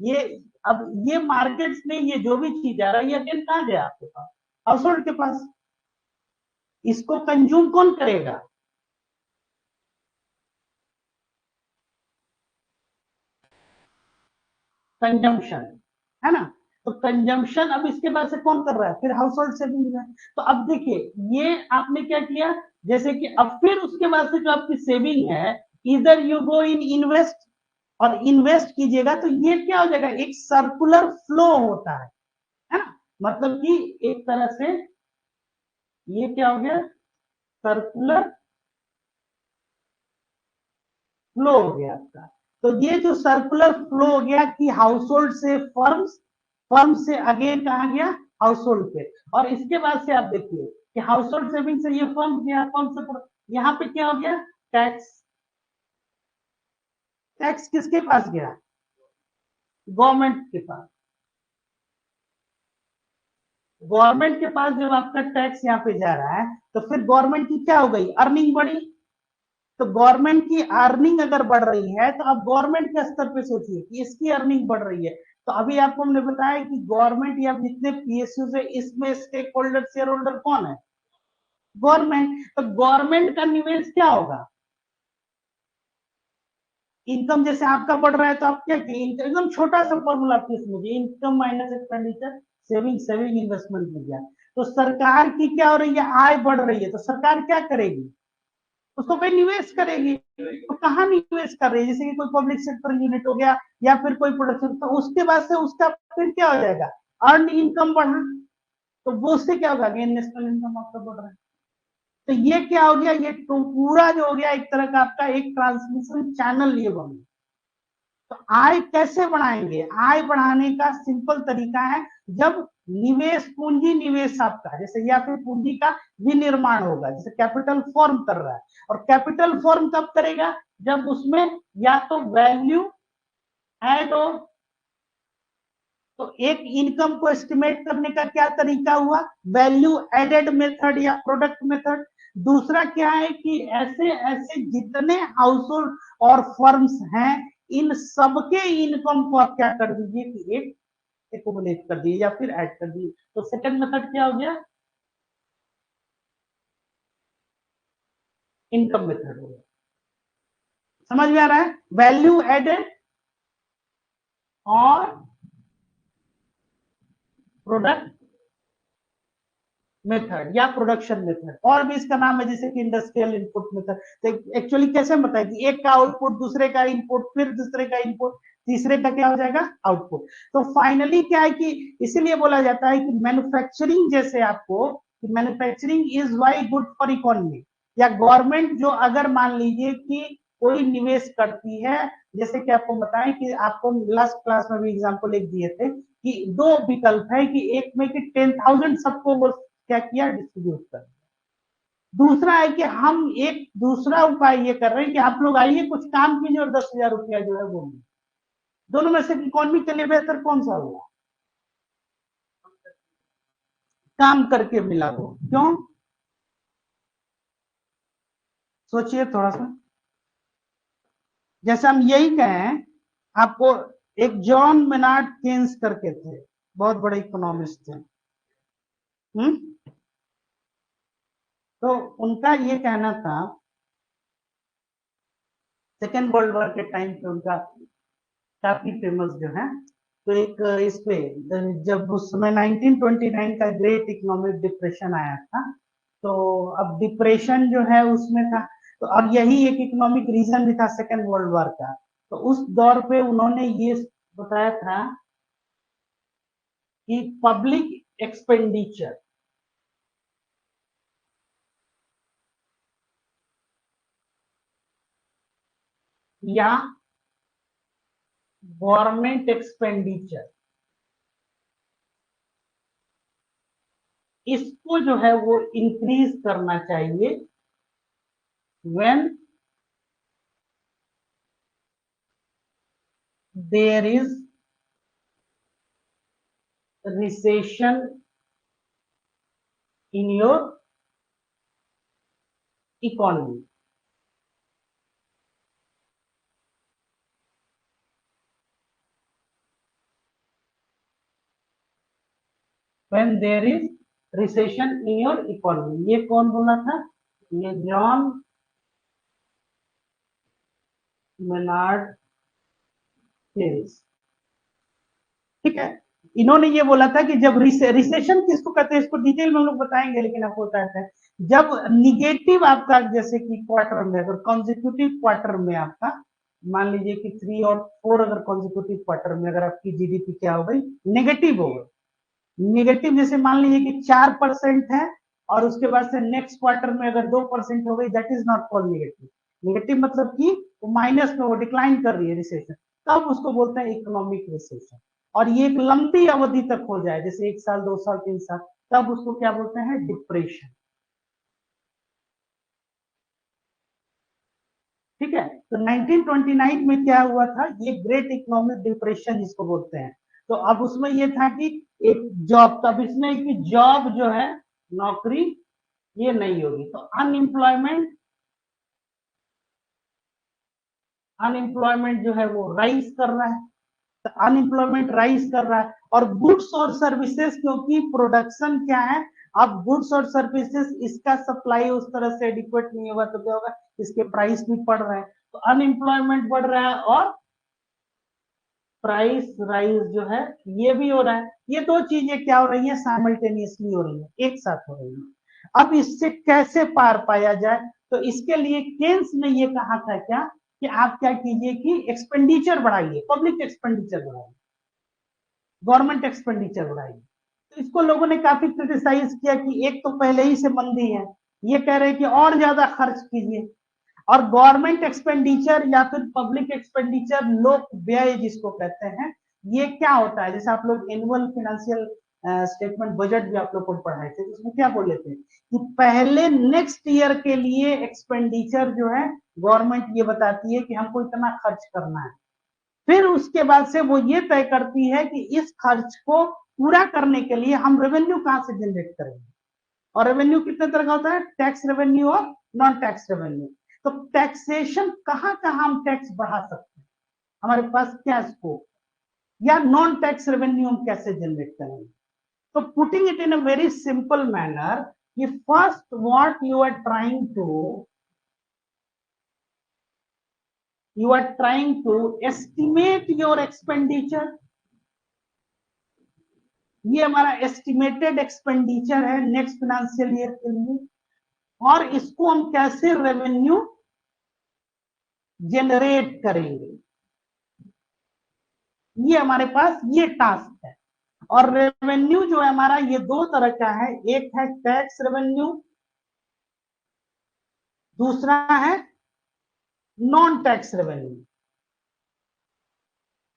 ये। अब ये मार्केट में ये जो भी चीज आ रहा है, ये अगेन कहाँ गया, आपके पास हाउस होल्ड के पास, इसको कंज्यूम कौन करेगा, कंजम्पशन, है ना। तो कंजम्पशन अब इसके बाद से कौन कर रहा है, फिर हाउस होल्ड सेविंग है। तो अब देखिए, ये आपने क्या किया, जैसे कि अब फिर उसके बाद से जो आपकी सेविंग है, इधर यू गो इन इन्वेस्ट, और इन्वेस्ट कीजिएगा तो ये क्या हो जाएगा, एक सर्कुलर फ्लो होता है ना, मतलब कि एक तरह से ये क्या हो गया, सर्कुलर फ्लो हो गया आपका। तो ये जो सर्कुलर फ्लो हो गया कि हाउस होल्ड से फर्म्स, फर्म से अगेन कहा गया, हाउस होल्ड पे, और इसके बाद से आप देखिए कि हाउस होल्ड सेविंग से ये फर्म गया, फर्म से यहाँ पे क्या हो गया, टैक्स, टैक्स किसके पास गया, गवर्नमेंट के पास, गवर्नमेंट के पास जब आपका टैक्स यहाँ पे जा रहा है, तो फिर गवर्नमेंट की क्या हो गई, अर्निंग बढ़ी, तो गवर्नमेंट की अर्निंग अगर बढ़ रही है तो अब गवर्नमेंट के स्तर पे सोचिए कि इसकी अर्निंग बढ़ रही है। तो अभी आपको हमने बताया कि गवर्नमेंट या जितने पीएसयू है इसमें स्टेक होल्डर शेयर होल्डर कौन है? गवर्नमेंट। तो गवर्नमेंट का निवेश क्या होगा? इनकम जैसे आपका बढ़ रहा है तो आप क्या किए, एकदम छोटा सा फॉर्मूला आपको समझिए, income minus expenditure, saving saving investment में गया। तो सरकार की क्या हो रही है, आय बढ़ रही है, तो सरकार क्या करेगी, उसको पे निवेश करेगी। तो कहाँ निवेश कर रही है, जैसे कि कोई पब्लिक सेक्टर यूनिट हो गया या फिर कोई प्रोडक्शन, तो उसके बाद से उसका फिर क्या हो जाएगा, अर्न इनकम बढ़ा, तो वो उससे क्या होगा, नेशनल इनकम आपका बढ़ रहा है। तो ये क्या हो गया, ये तो पूरा जो हो गया एक तरह का आपका एक ट्रांसमिशन चैनल ये बन गया। तो आय कैसे बढ़ाएंगे, आय बढ़ाने का सिंपल तरीका है, जब निवेश पूंजी निवेश आपका जैसे या फिर पूंजी का विनिर्माण होगा, जैसे कैपिटल फॉर्म कर रहा है, और कैपिटल फॉर्म कब करेगा, जब उसमें या तो वैल्यू ऐड हो। तो एक इनकम को एस्टिमेट करने का क्या तरीका हुआ, वैल्यू एडेड मेथड या प्रोडक्ट मेथड। दूसरा क्या है कि ऐसे ऐसे जितने हाउस होल्ड और फर्म्स हैं इन सबके इनकम को आप क्या कर दीजिए कि एक एक्यूमुलेट कर दिए या फिर ऐड कर दिए। तो सेकंड मेथड क्या हो गया, इनकम मेथड हो गया। समझ में आ रहा है, वैल्यू एडेड और प्रोडक्ट मेथड या प्रोडक्शन मेथड, और भी इसका नाम है जैसे कि इंडस्ट्रियल इनपुट मेथड। तो एक्चुअली कैसे बताए कि एक का आउटपुट दूसरे का इनपुट फिर दूसरे का इनपुट तीसरे का क्या हो जाएगा आउटपुट। तो फाइनली क्या है कि इसीलिए बोला जाता है कि मैन्युफैक्चरिंग जैसे आपको, manufacturing is why good for economy, या गवर्नमेंट जो अगर मान लीजिए कि कोई निवेश करती है, जैसे कि आपको बताएं कि आपको लास्ट क्लास में भी एग्जाम्पल एक दिए थे कि दो विकल्प है कि एक में कि 10,000 सबको वो क्या किया, डिस्ट्रीब्यूट कर। दूसरा है कि हम एक दूसरा उपाय ये कर रहे हैं कि आप लोग आइए कुछ काम कीजिए और 10,000 रुपया जो है वो मिले। दोनों में से इकोनॉमी के लिए बेहतर कौन सा होगा, काम करके मिला हो, क्यों, सोचिए थोड़ा सा। जैसे हम यही कहें आपको, एक जॉन मेनार्ड केन्स करके थे, बहुत बड़े इकोनॉमिस्ट थे। तो उनका ये कहना था, सेकेंड वर्ल्ड वॉर के टाइम पे उनका काफी फेमस जो है, तो एक इस पे जब उस समय 1929 का ग्रेट इकोनॉमिक डिप्रेशन आया था, तो अब डिप्रेशन जो है उसमें था, तो अब यही एक इकोनॉमिक रीजन भी था सेकेंड वर्ल्ड वॉर का। तो उस दौर पे उन्होंने ये बताया था कि पब्लिक एक्सपेंडिचर या गवर्नमेंट एक्सपेंडिचर, इसको जो है वो इंक्रीज करना चाहिए when there is recession in your economy. When there is recession in your economy, ये कौन बोला था, ये जॉन मेनार्ड केन्स। ठीक है, इन्होंने ये बोला था कि जब रिसेशन किसको कहते हैं, इसको डिटेल में हम लोग बताएंगे, लेकिन आपको कहते हैं जब निगेटिव आपका, जैसे कि क्वार्टर में अगर कॉन्जिक्यूटिव क्वार्टर में आपका मान लीजिए कि 3 और 4 अगर कॉन्जिक्यूटिव क्वार्टर में अगर आपकी जीडीपी क्या हो गई, नेगेटिव हो गई। नेगेटिव जैसे मान लीजिए कि 4% है और उसके बाद से नेक्स्ट क्वार्टर में अगर 2% हो गई, that is not called negative. Negative मतलब कि वो माइनस में, वो डिक्लाइन कर रही है रिसेशन, तब उसको बोलते हैं इकोनॉमिक रिसेशन। और ये एक लंबी अवधि तक हो जाए, जैसे 1 साल 2 साल 3 साल, तब उसको क्या बोलते हैं, डिप्रेशन। ठीक है, तो 1929 में क्या हुआ था, ये ग्रेट इकोनॉमिक डिप्रेशन जिसको बोलते हैं। तो अब उसमें ये था कि एक जॉब, तब इसमें कि जॉब जो है, नौकरी ये नहीं होगी, तो अनएम्प्लॉयमेंट अनएम्प्लॉयमेंट जो है वो राइज कर रहा है, अनएम्प्लॉयमेंट राइज कर रहा है। और गुड्स और सर्विसेज, क्योंकि प्रोडक्शन क्या है, अब गुड्स और सर्विसेज इसका सप्लाई उस तरह से एडिक्वेट नहीं होगा तो क्या होगा, इसके प्राइस भी बढ़ रहे हैं, तो अनएम्प्लॉयमेंट बढ़ रहा है और प्राइस राइज जो है ये भी हो रहा है। ये दो चीजें क्या हो रही है, साइमल्टेनियसली हो रही है, एक साथ हो रही है। अब इससे कैसे पार पाया जाए, तो इसके लिए केन्स ने ये कहा था क्या, कि आप क्या कीजिए कि एक्सपेंडिचर बढ़ाइए, पब्लिक एक्सपेंडिचर बढ़ाइए, गवर्नमेंट एक्सपेंडिचर बढ़ाइए। तो इसको लोगों ने काफी क्रिटिसाइज किया कि एक तो पहले ही से मंदी है, ये कह रहे हैं कि और ज्यादा खर्च कीजिए। और गवर्नमेंट एक्सपेंडिचर या फिर पब्लिक एक्सपेंडिचर, लोक व्यय जिसको कहते हैं, ये क्या होता है, जैसे आप लोग एनुअल फाइनेंशियल स्टेटमेंट बजट भी आप लोग को पढ़ाए थे, उसमें क्या बोले थे कि पहले नेक्स्ट ईयर के लिए एक्सपेंडिचर जो है गवर्नमेंट ये बताती है कि हमको इतना खर्च करना है, फिर उसके बाद से वो ये तय करती है कि इस खर्च को पूरा करने के लिए हम रेवेन्यू कहां से जनरेट करेंगे। और रेवेन्यू कितने तरह का होता है, टैक्स रेवेन्यू और नॉन टैक्स रेवेन्यू। तो टैक्सेशन कहां कहां हम टैक्स बढ़ा सकते हैं, हमारे पास क्या स्कोप, या नॉन टैक्स रेवेन्यू हम कैसे जनरेट करेंगे। तो putting it in a very simple manner, कि first what you are trying to estimate your expenditure, ये हमारा एस्टिमेटेड एक्सपेंडिचर है नेक्स्ट फाइनेंशियल ईयर के लिए, और इसको हम कैसे रेवेन्यू जनरेट करेंगे, ये हमारे पास ये टास्क है। और रेवेन्यू जो है हमारा ये दो तरह का है, एक है टैक्स रेवेन्यू, दूसरा है नॉन टैक्स रेवेन्यू।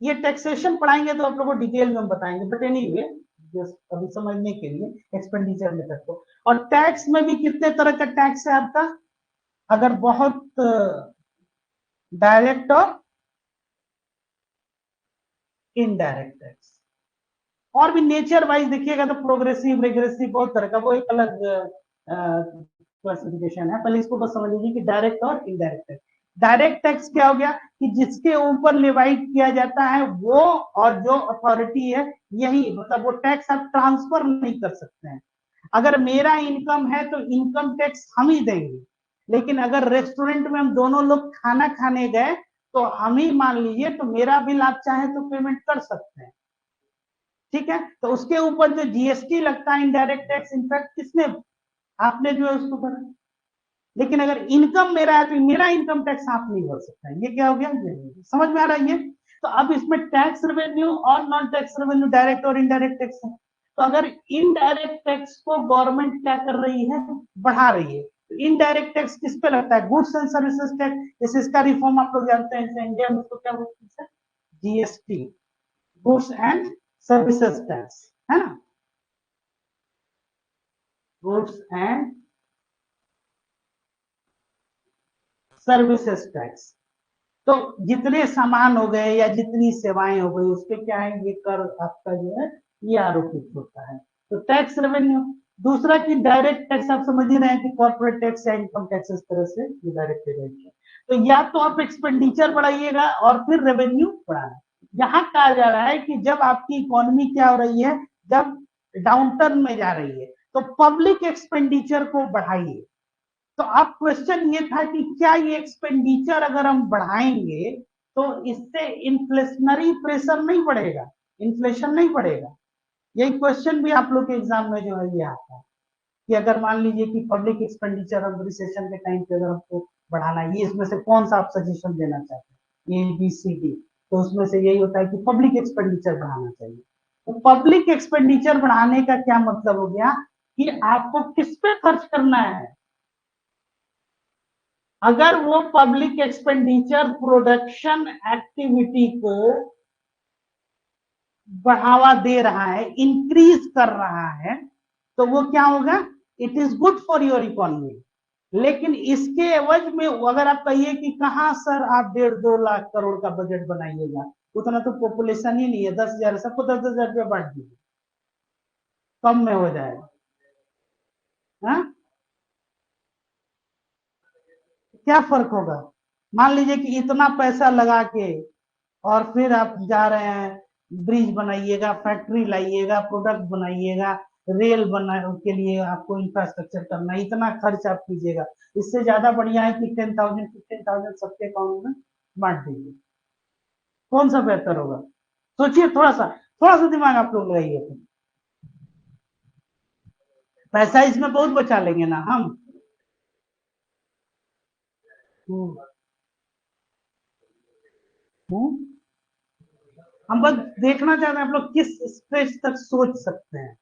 ये टैक्सेशन पढ़ाएंगे तो आप लोगों को डिटेल में हम बताएंगे, बट एनीवे अभी समझने के लिए एक्सपेंडिचर में तक को। और टैक्स में भी कितने तरह का टैक्स है आपका, अगर बहुत डायरेक्ट और इनडायरेक्ट टैक्स, और भी नेचर वाइज देखिएगा तो प्रोग्रेसिव रेग्रेसिव बहुत तरह का, वो एक अलग क्लासिफिकेशन है। पहले इसको बस समझ लीजिए कि डायरेक्ट और इनडायरेक्ट टैक्स। डायरेक्ट टैक्स क्या हो गया, कि जिसके ऊपर लिवाइट किया जाता है वो, और जो अथॉरिटी है यही, मतलब वो टैक्स आप ट्रांसफर नहीं कर सकते हैं। अगर मेरा इनकम है तो इनकम टैक्स हम ही देंगे, लेकिन अगर रेस्टोरेंट में हम दोनों लोग खाना खाने गए तो हम ही मान लीजिए, तो मेरा बिल आप चाहे तो पेमेंट कर सकते हैं, ठीक है। तो उसके ऊपर जो जीएसटी लगता है, इनडायरेक्ट टैक्स, इनफैक्ट किसने, आपने जो है उसको भरा। लेकिन अगर इनकम मेरा है तो मेरा इनकम टैक्स आप नहीं भर सकते, ये क्या हो गया, ये समझ में आ रहा है ये। तो अब इसमें टैक्स रेवेन्यू और नॉन टैक्स रेवेन्यू, डायरेक्ट और इनडायरेक्ट टैक्स है। तो अगर इनडायरेक्ट टैक्स को गवर्नमेंट क्या कर रही है, बढ़ा रही है, तो इनडायरेक्ट टैक्स किस पे लगता है, गुड्स एंड सर्विसेज टैक्स, जैसे इसका रिफॉर्म आप लोग जानते हैं इंडिया में, उसको क्या बोलते हैं, GST, goods and services tax, है ना, गुड्स एंड सर्विसेज टैक्स। तो जितने सामान हो गए या जितनी सेवाएं हो गई उस पे क्या है, ये कर आपका जो है ये आरोपित होता है, तो टैक्स रेवेन्यू। दूसरा कि डायरेक्ट टैक्स, आप समझ ही रहे हैं कि कॉर्पोरेट टैक्स या इनकम टैक्स, इस तरह से ये डायरेक्ट रेवेन्यू। तो या तो आप एक्सपेंडिचर बढ़ाइएगा और फिर रेवेन्यू बढ़ाना। यहाँ कहा जा रहा है कि जब आपकी इकोनॉमी क्या हो रही है, जब डाउनटर्न में जा रही है, तो पब्लिक एक्सपेंडिचर को बढ़ाइए। तो अब क्वेश्चन ये था कि क्या ये एक्सपेंडिचर अगर हम बढ़ाएंगे तो इससे इन्फ्लेशनरी प्रेशर नहीं बढ़ेगा, इन्फ्लेशन नहीं बढ़ेगा। यही क्वेश्चन भी आप लोग के एग्जाम में जो है ये आता है, कि अगर मान लीजिए कि पब्लिक एक्सपेंडिचर अब रिसेशन के टाइम पे अगर हमको बढ़ाना है, ये इसमें से कौन सा आप सजेशन देना चाहते हैं, ए बी सी डी, तो उसमें से यही होता है कि पब्लिक एक्सपेंडिचर बढ़ाना चाहिए। तो पब्लिक एक्सपेंडिचर बढ़ाने का क्या मतलब हो गया, कि आपको किस पे खर्च करना है। अगर वो पब्लिक एक्सपेंडिचर प्रोडक्शन एक्टिविटी को बढ़ावा दे रहा है, इंक्रीज कर रहा है, तो वो क्या होगा, it is good for your economy. लेकिन इसके एवज में अगर आप कहिए कि कहां सर आप 1.5-2 लाख करोड़ का बजट बनाइएगा, उतना तो पॉपुलेशन ही नहीं है, 10,000, सबको 10,000 रुपया बांट दीजिए, कम में हो जाएगा। हा? क्या फर्क होगा, मान लीजिए कि इतना पैसा लगा के और फिर आप जा रहे हैं ब्रिज बनाइएगा, फैक्ट्री लाइएगा, प्रोडक्ट बनाइएगा, रेल बना के लिए आपको इंफ्रास्ट्रक्चर करना है, इतना खर्च आप कीजिएगा। इससे ज्यादा बढ़िया है कि 10,000 15,000 सबके अकाउंट में बांट दीजिए। कौन सा बेहतर होगा? सोचिए, थोड़ा सा दिमाग आप लोग लगाइए। पैसा इसमें बहुत बचा लेंगे ना हम। हम्म, हम्म। हम बस देखना चाहते हैं आप लोग किस स्टेज तक सोच सकते हैं।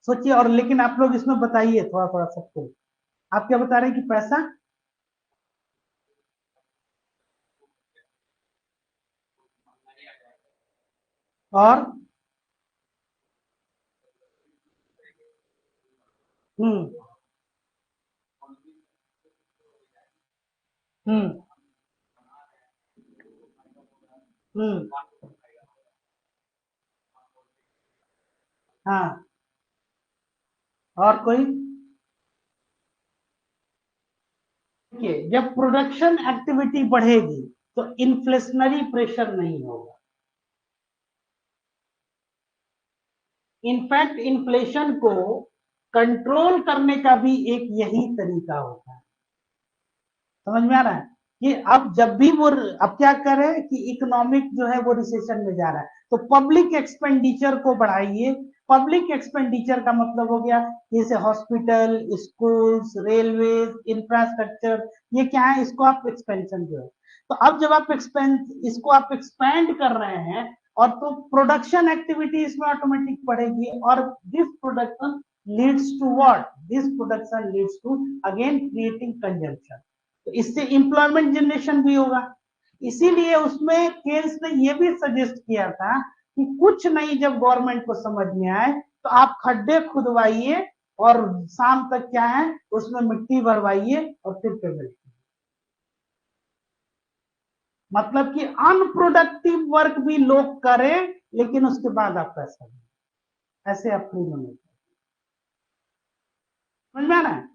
सोचिए, और लेकिन आप लोग इसमें बताइए थोड़ा थोड़ा सबको। आप क्या बता रहे हैं कि पैसा और हम्म, हम्म, हम्म। हाँ, और कोई? देखिए, जब प्रोडक्शन एक्टिविटी बढ़ेगी तो इन्फ्लेशनरी प्रेशर नहीं होगा। इनफैक्ट इन्फ्लेशन को कंट्रोल करने का भी एक यही तरीका होता है। समझ में आ रहा है कि अब जब भी वो, अब क्या करे कि इकोनॉमिक जो है वो रिसेशन में जा रहा है, तो पब्लिक एक्सपेंडिचर को बढ़ाइए। पब्लिक एक्सपेंडिचर का मतलब हो गया जैसे हॉस्पिटल, स्कूल्स, रेलवे, इंफ्रास्ट्रक्चर, ये क्या है, इसको आप एक्सपेंशन जो है। तो अब जब आप एक्सपेंड इसको आप एक्सपेंड कर रहे हैं, और तो प्रोडक्शन एक्टिविटी इसमें ऑटोमेटिक बढ़ेगी, और this production leads to what, this production leads to again creating consumption. तो इससे इंप्लॉयमेंट जनरेशन भी होगा। इसीलिए उसमें केन्स ने यह भी सजेस्ट किया था कि कुछ नहीं, जब गवर्नमेंट को समझ में आए तो आप खड्डे खुदवाइए और शाम तक क्या है उसमें मिट्टी भरवाइए और फिर पेमेंट। मतलब कि अनप्रोडक्टिव वर्क भी लोग करें, लेकिन उसके बाद आप पैसा दें। ऐसे आप फ्री में समझ में आ रहा है?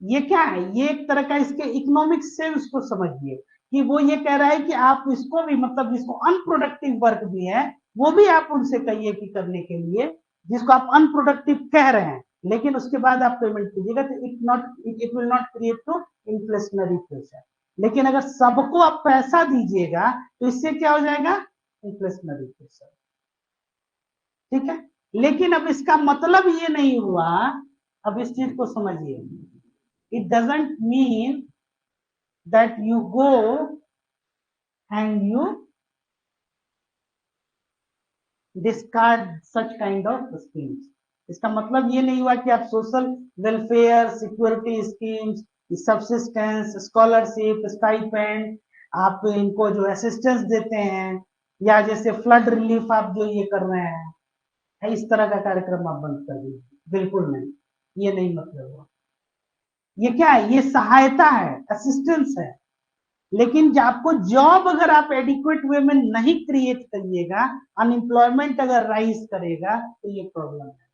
ये क्या है, ये एक तरह का इसके इकोनॉमिक सेंस को समझिए कि वो ये कह रहा है कि आप इसको भी, मतलब जिसको अनप्रोडक्टिव वर्क भी है, वो भी आप उनसे कहिए कि करने के लिए, जिसको आप अनप्रोडक्टिव कह रहे हैं, लेकिन उसके बाद आप पेमेंट कीजिएगा, तो it will not create to inflationary pressure. लेकिन अगर सबको आप पैसा दीजिएगा तो इससे क्या हो जाएगा, इन्फ्लेशनरी प्रेशर। ठीक है, लेकिन अब इसका मतलब ये नहीं हुआ, अब इस चीज को समझिए, it doesn't mean that you go and you discard such kind of schemes. इसका मतलब ये नहीं हुआ कि आप social welfare, security schemes, subsistence, scholarship, stipend, आप इनको जो असिस्टेंस देते हैं, या जैसे फ्लड रिलीफ आप जो ये कर रहे हैं, इस तरह का कार्यक्रम आप बंद कर दीजिए। बिल्कुल नहीं, ये नहीं मतलब हुआ। ये क्या है, ये सहायता है, असिस्टेंस है। लेकिन जब आपको जॉब अगर आप एडिक्वेट वे में नहीं क्रिएट करिएगा, अनएम्प्लॉयमेंट अगर राइज करेगा, तो ये प्रॉब्लम है।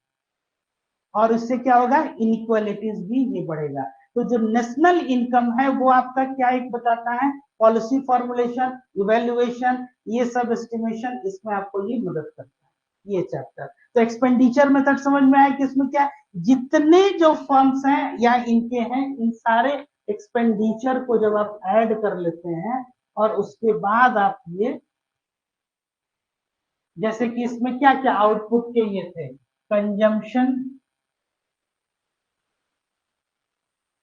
और इससे क्या होगा, इनइक्वालिटीज भी ये बढ़ेगा। तो जो नेशनल इनकम है वो आपका क्या एक बताता है, पॉलिसी फॉर्मुलेशन, इवेल्युएशन, ये सब एस्टिमेशन, इसमें आपको ये मदद करता है ये चैप्टर। तो एक्सपेंडिचर मेथड समझ में आया कि इसमें क्या, जितने जो फर्म्स हैं या इनके हैं, इन सारे एक्सपेंडिचर को जब आप ऐड कर लेते हैं, और उसके बाद आप ये, जैसे कि इसमें क्या क्या आउटपुट के ये थे, consumption,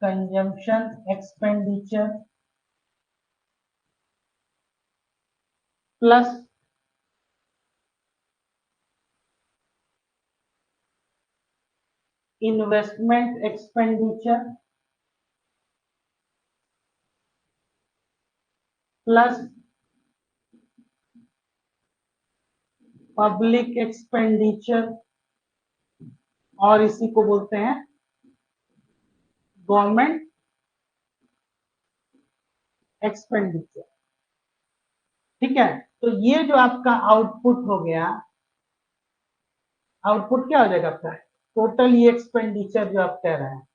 consumption expenditure plus investment expenditure plus public expenditure, और इसी को बोलते हैं गवर्नमेंट एक्सपेंडिचर। ठीक है, तो ये जो आपका आउटपुट हो गया, आउटपुट क्या हो जाएगा आपका, टोटल ये एक्सपेंडिचर जो आप कह रहे हैं,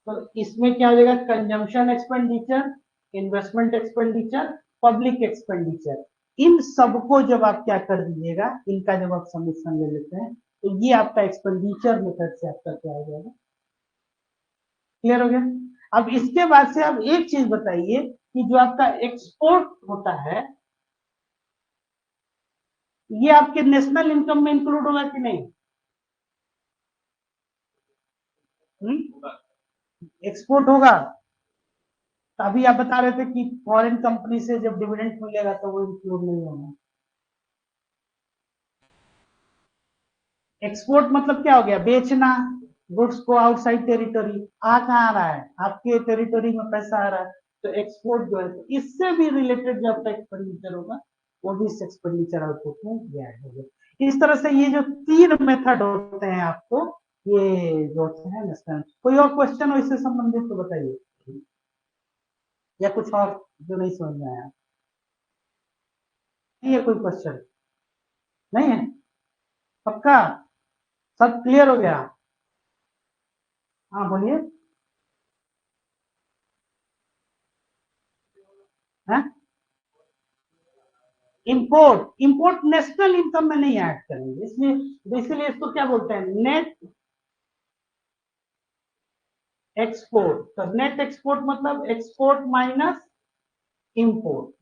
तो इसमें क्या हो जाएगा, consumption expenditure, investment expenditure, public expenditure, इन सबको जब आप क्या कर दीजिएगा, इनका जब आप समीकरण ले लेते हैं तो ये आपका एक्सपेंडिचर मेथड से आपका क्या हो जाएगा, क्लियर हो गया। अब इसके बाद से आप एक चीज बताइए कि जो आपका एक्सपोर्ट होता है ये आपके नेशनल इनकम में इंक्लूड होगा कि नहीं? एक्सपोर्ट होगा। तो अभी आप बता रहे थे कि फॉरेन कंपनी से जब डिविडेंड मिलेगा तो वो इंक्लूड नहीं होगा। एक्सपोर्ट मतलब क्या हो गया, बेचना गुड्स को आउटसाइड टेरिटरी, आ कहाँ आ रहा है, आपके टेरिटरी में पैसा आ रहा है, तो एक्सपोर्ट जो है तो इससे भी रिलेटेड जो आपका एक्सपेंडिचर होगा वो भी इस एक्सपेंडिचर आउटपुट में ऐड होगा। इस तरह से ये जो तीन मेथड होते हैं आपको ये जो होते हैं नेशनल। कोई और क्वेश्चन हो इससे संबंधित तो बताइए, या कुछ और जो नहीं समझ में आया? नहीं है कोई क्वेश्चन? नहीं है, पक्का सब क्लियर हो गया? हाँ बोलिए। है इंपोर्ट, इंपोर्ट नेशनल इनकम में नहीं ऐड करेंगे, इसलिए इसीलिए इसको क्या बोलते हैं, नेट एक्सपोर्ट। तो नेट एक्सपोर्ट मतलब एक्सपोर्ट माइनस इंपोर्ट।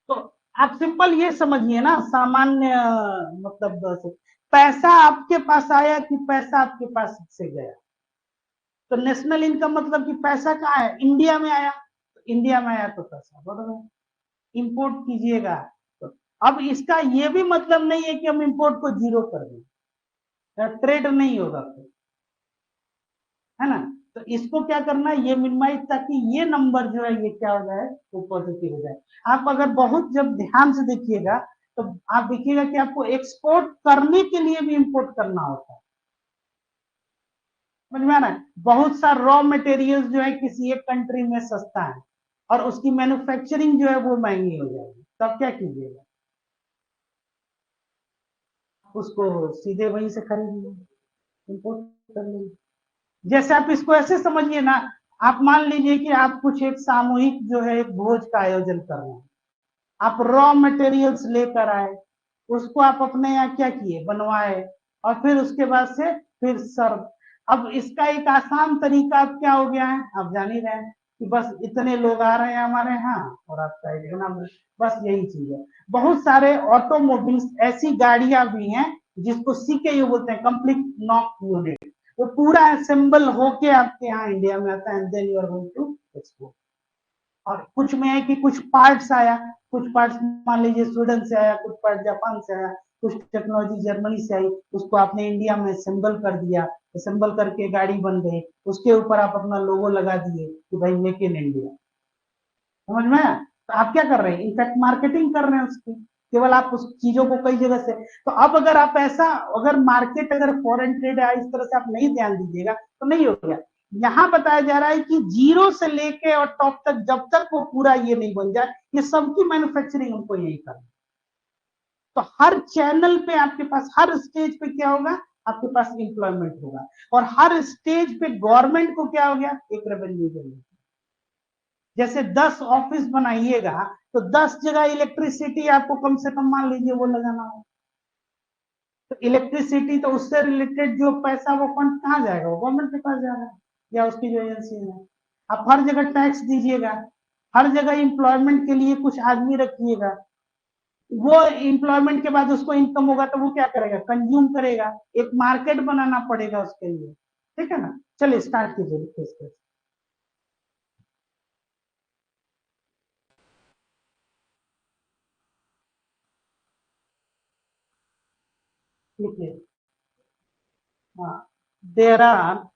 तो आप सिंपल ये समझिए ना, सामान्य मतलब पैसा आपके पास आया कि पैसा आपके पास से गया। तो नेशनल इनकम मतलब कि पैसा कहाँ है, इंडिया में आया, तो इंडिया में आया तो पैसा बढ़ गया। इंपोर्ट कीजिएगा तो अब इसका ये भी मतलब नहीं है कि हम इंपोर्ट को जीरो कर दें, ट्रेड नहीं होगा फिर, है ना। तो इसको क्या करना है, ये मिनिमाइज, ताकि ये नंबर जो है ये क्या हो जाए, वो पॉजिटिव हो जाए। आप अगर बहुत जब ध्यान से देखिएगा तो आप देखिएगा कि आपको एक्सपोर्ट करने के लिए भी इंपोर्ट करना होता है, समझ में आ रहा है। बहुत सा रॉ मटेरियल्स जो है किसी एक कंट्री में सस्ता है और उसकी मैन्युफैक्चरिंग जो है वो महंगी हो जाएगी, तब क्या कीजिएगा, उसको सीधे वहीं से खरीद लीजिए, इंपोर्ट कर लीजिए। जैसे आप इसको ऐसे समझिए ना, आप मान लीजिए कि आप कुछ एक सामूहिक जो है एक भोज का आयोजन कर रहे हैं, आप रॉ मटेरियल्स लेकर आए, उसको आप अपने यहाँ क्या किए, बनवाए, और फिर उसके बाद से फिर सर्व। अब इसका एक आसान तरीका अब क्या हो गया है, आप जान ही रहे हैं कि बस इतने लोग आ रहे हैं हमारे यहाँ और आपका इतना, बस यही चीज है। बहुत सारे ऑटोमोबिल्स ऐसी गाड़ियां भी हैं जिसको सीके बोलते हैं, कंप्लीट नॉक यूनिट, वो पूरा असेंबल होके आपके यहाँ इंडिया में आता है, then you are going to export. और कुछ में है कि कुछ पार्ट्स आया, कुछ पार्ट्स मान लीजिए स्वीडन से आया, कुछ पार्ट जापान से आया, कुछ टेक्नोलॉजी जर्मनी से आई, उसको आपने इंडिया में असेंबल कर दिया, असेंबल करके गाड़ी बन गई, उसके ऊपर आप अपना लोगो लगा दिए कि भाई मेक इन इंडिया, समझ में आया? तो आप क्या कर रहे हैं, इनफैक्ट मार्केटिंग कर रहे हैं उसकी, केवल आप उस चीजों को कई जगह से। तो अब अगर आप ऐसा, अगर मार्केट अगर फॉरेन ट्रेड है इस तरह से आप नहीं ध्यान दीजिएगा तो नहीं हो गया। यहाँ बताया जा रहा है कि जीरो से लेके और टॉप तक जब तक वो पूरा ये नहीं बन जाए, ये सबकी मैन्युफैक्चरिंग हमको यही करना। तो हर चैनल पे आपके पास, हर स्टेज पे क्या होगा, आपके पास एम्प्लॉयमेंट होगा, और हर स्टेज पे गवर्नमेंट को क्या हो गया, एक रेवेन्यू जनरेट। जैसे 10 ऑफिस बनाइएगा तो 10 जगह इलेक्ट्रिसिटी आपको कम से कम मान लीजिए वो लगाना होगा। तो इलेक्ट्रिसिटी तो उससे रिलेटेड जो पैसा वो फंड कहाँ जाएगा, वो गवर्नमेंट के पास जाएगा या उसकी जो एजेंसी है। आप हर जगह टैक्स दीजिएगा, हर जगह इंप्लॉयमेंट के लिए कुछ आदमी रखिएगा, वो इंप्लॉयमेंट के बाद उसको इनकम होगा तो वो क्या करेगा, कंज्यूम करेगा, एक मार्केट बनाना पड़ेगा उसके लिए, ठीक है ना। चलिए स्टार्ट कीजिए, लिखिए। हाँ, देर आर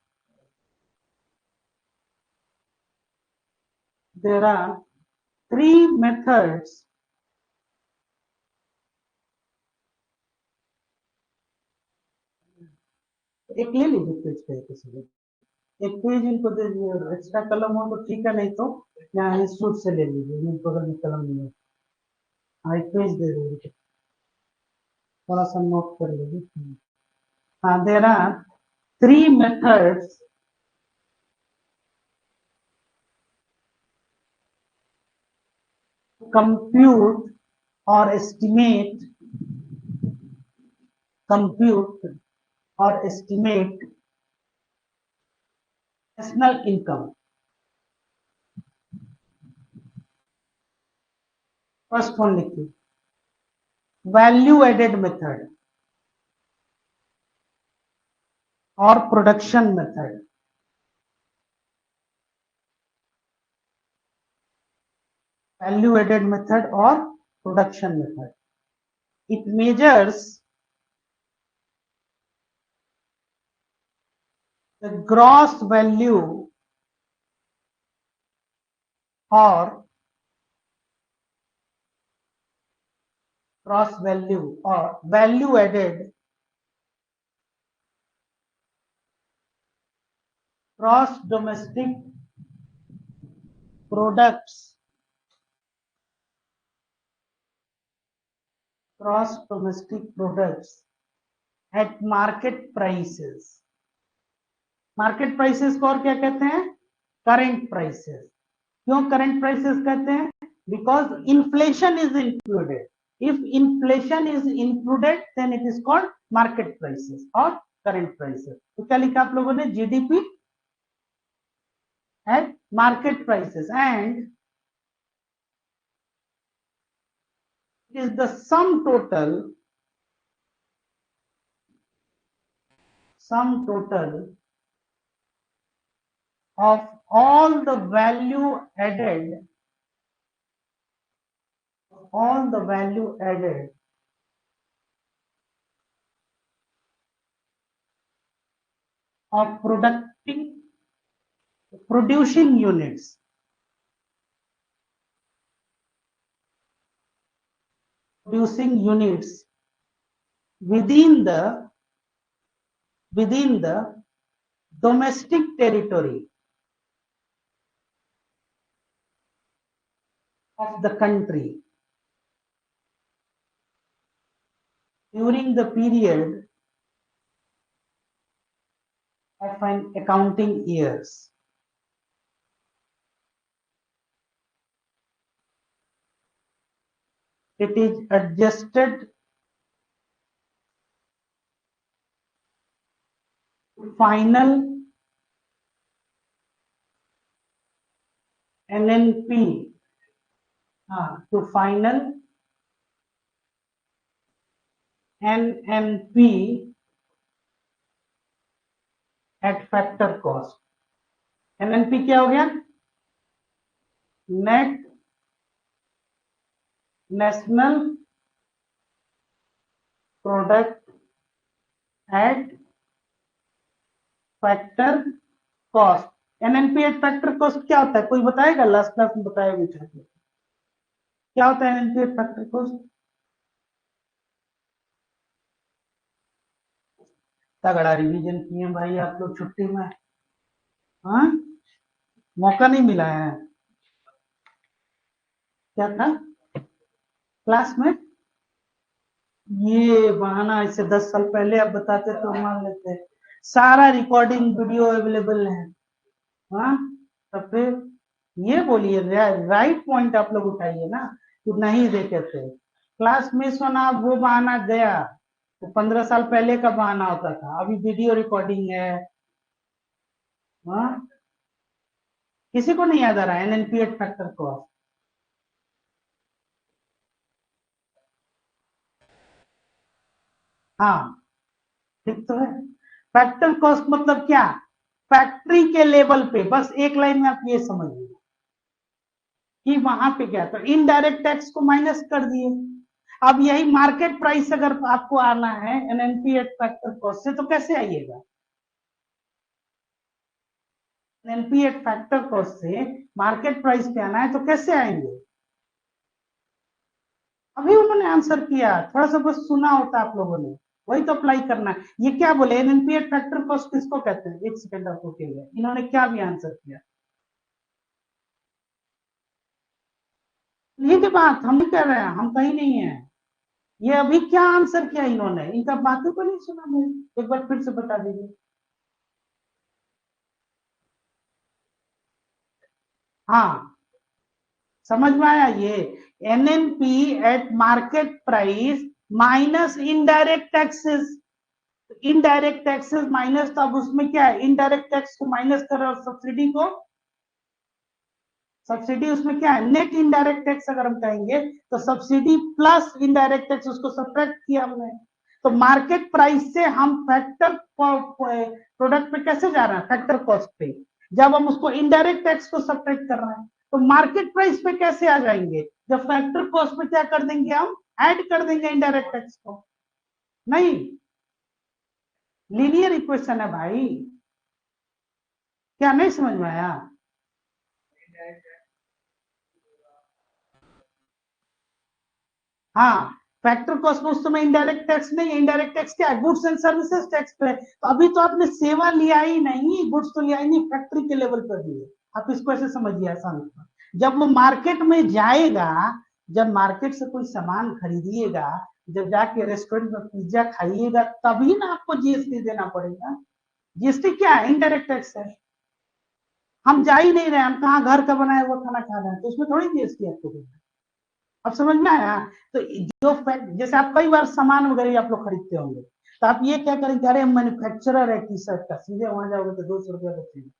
three methods एक ले लीजिए पेज पे किसी भी, एक पेज इनको दे दीजिए, एक्स्ट्रा कलम हो तो ठीक है, नहीं तो यहाँ इंस्टीट्यूट से ले लीजिए, ये बगल में कलम नहीं है। हाँ एक पेज दे दीजिए, थोड़ा सा नोट कर लीजिए। हाँ, there are three methods compute or estimate national income. First one लिखिए, वैल्यू एडेड मेथड और production method. Value added method और production method. It measures the gross value or value added gross domestic products at market prices. Market prices को और क्या कहते हैं? Current prices. क्यों current prices कहते हैं? Because inflation is included. If inflation is included then it is called market prices और current prices. तो क्या लिखा आप लोगों ने? GDP at market prices and it is the sum total of all the value added of producing units within the domestic territory of the country during the period of an accounting years. It is adjusted to final NNP at factor cost. NNP क्या हो गया? Net national product at factor cost. NNP eight factor cost क्या होता है? कोई बताएगा? Last class में बताया बेटा. क्या होता है एनएनपी एट फैक्टर कॉस्ट? तगड़ा रिवीजन किए भाई आप लोग छुट्टी में. हाँ, मौका नहीं मिला है. क्या था क्लास में? ये बहाना इससे 10 साल पहले आप बताते तो मान लेते. सारा रिकॉर्डिंग वीडियो अवेलेबल है. हाँ, तो फिर ये बोलिए, राइट पॉइंट आप लोग उठाइए ना कि नहीं देखे थे. क्लास मिस होना वो बहाना गया. तो 15 साल पहले का बहाना होता था. अभी वीडियो रिकॉर्डिंग है. हाँ, किसी को नहीं याद आ रहा है एनएनपी एट फैक्टर कॉस्ट? हाँ, ठीक तो है. फैक्टर कॉस्ट मतलब क्या? फैक्ट्री के लेवल पे. बस एक लाइन में आप ये समझिए कि वहां पे क्या, तो इनडायरेक्ट टैक्स को माइनस कर दिए. अब यही मार्केट प्राइस अगर आपको आना है एनएनपी एट फैक्टर कॉस्ट से, तो कैसे आइएगा? एनएनपी एट फैक्टर कॉस्ट से मार्केट प्राइस पे आना है तो कैसे आएंगे? अभी उन्होंने आंसर किया, थोड़ा सा बस सुना होता आप लोगों ने, वही तो अप्लाई करना है. ये क्या बोले? एनएनपी एट फैक्टर कॉस्ट किसको कहते हैं? एक सेकंड आपको कहिए, इन्होंने क्या भी आंसर किया. यही की बात हम नहीं कर रहे हैं, हम कहीं नहीं है. ये अभी क्या आंसर किया इन्होंने? इनका बातों को नहीं सुना मैंने. एक बार फिर से बता दीजिए. हाँ, समझ में आया? ये NNP eight market price minus indirect taxes, indirect taxes minus, तो अब उसमें क्या है, इनडायरेक्ट टैक्स को माइनस कर रहे हो, सब्सिडी को, सब्सिडी उसमें क्या है, नेट इनडायरेक्ट टैक्स अगर हम कहेंगे तो सब्सिडी प्लस इनडायरेक्ट टैक्स, उसको सब्ट्रैक्ट किया हमने। तो मार्केट प्राइस से हम फैक्टर प्रोडक्ट पे कैसे जा रहे हैं, फैक्टर कॉस्ट पे, जब हम उसको इनडायरेक्ट टैक्स को सब्ट्रैक्ट कर रहे हैं तो मार्केट प्राइस पे कैसे आ जाएंगे, जब फैक्टर कॉस्ट पे क्या कर देंगे, हम ऐड कर देंगे इनडायरेक्ट टैक्स को। नहीं, लीनियर इक्वेशन है भाई, क्या नहीं समझ में आया? हाँ, फैक्टर कॉस्ट में उस समय इनडायरेक्ट टैक्स नहीं है, इनडायरेक्ट टैक्स क्या है, गुड्स एंड सर्विसेज टैक्स पे। तो अभी तो आपने सेवा लिया ही नहीं, गुड्स तो लिया ही नहीं, फैक्ट्री के लेवल पर भी है। आप इसको ऐसे समझिए आसान, जब वो मार्केट में जाएगा, जब मार्केट से कोई सामान खरीदिएगा, जब जाके रेस्टोरेंट में पिज्जा खाइएगा, तभी ना आपको जीएसटी देना पड़ेगा। जीएसटी क्या है, इनडायरेक्ट टैक्स है। हम जा ही नहीं रहे, हम कहाँ घर का बनाया हुआ खाना खा रहे हैं, तो उसमें थोड़ी जीएसटी आपको देना। अब समझ में आया? तो जो फैक्ट, जैसे आप कई बार सामान वगैरह आप लोग खरीदते होंगे, तो आप ये क्या करेंगे, अरे मैन्युफैक्चरर है टी शर्ट का, सीधे वहां जाओगे तो 200 रुपया बचेगा।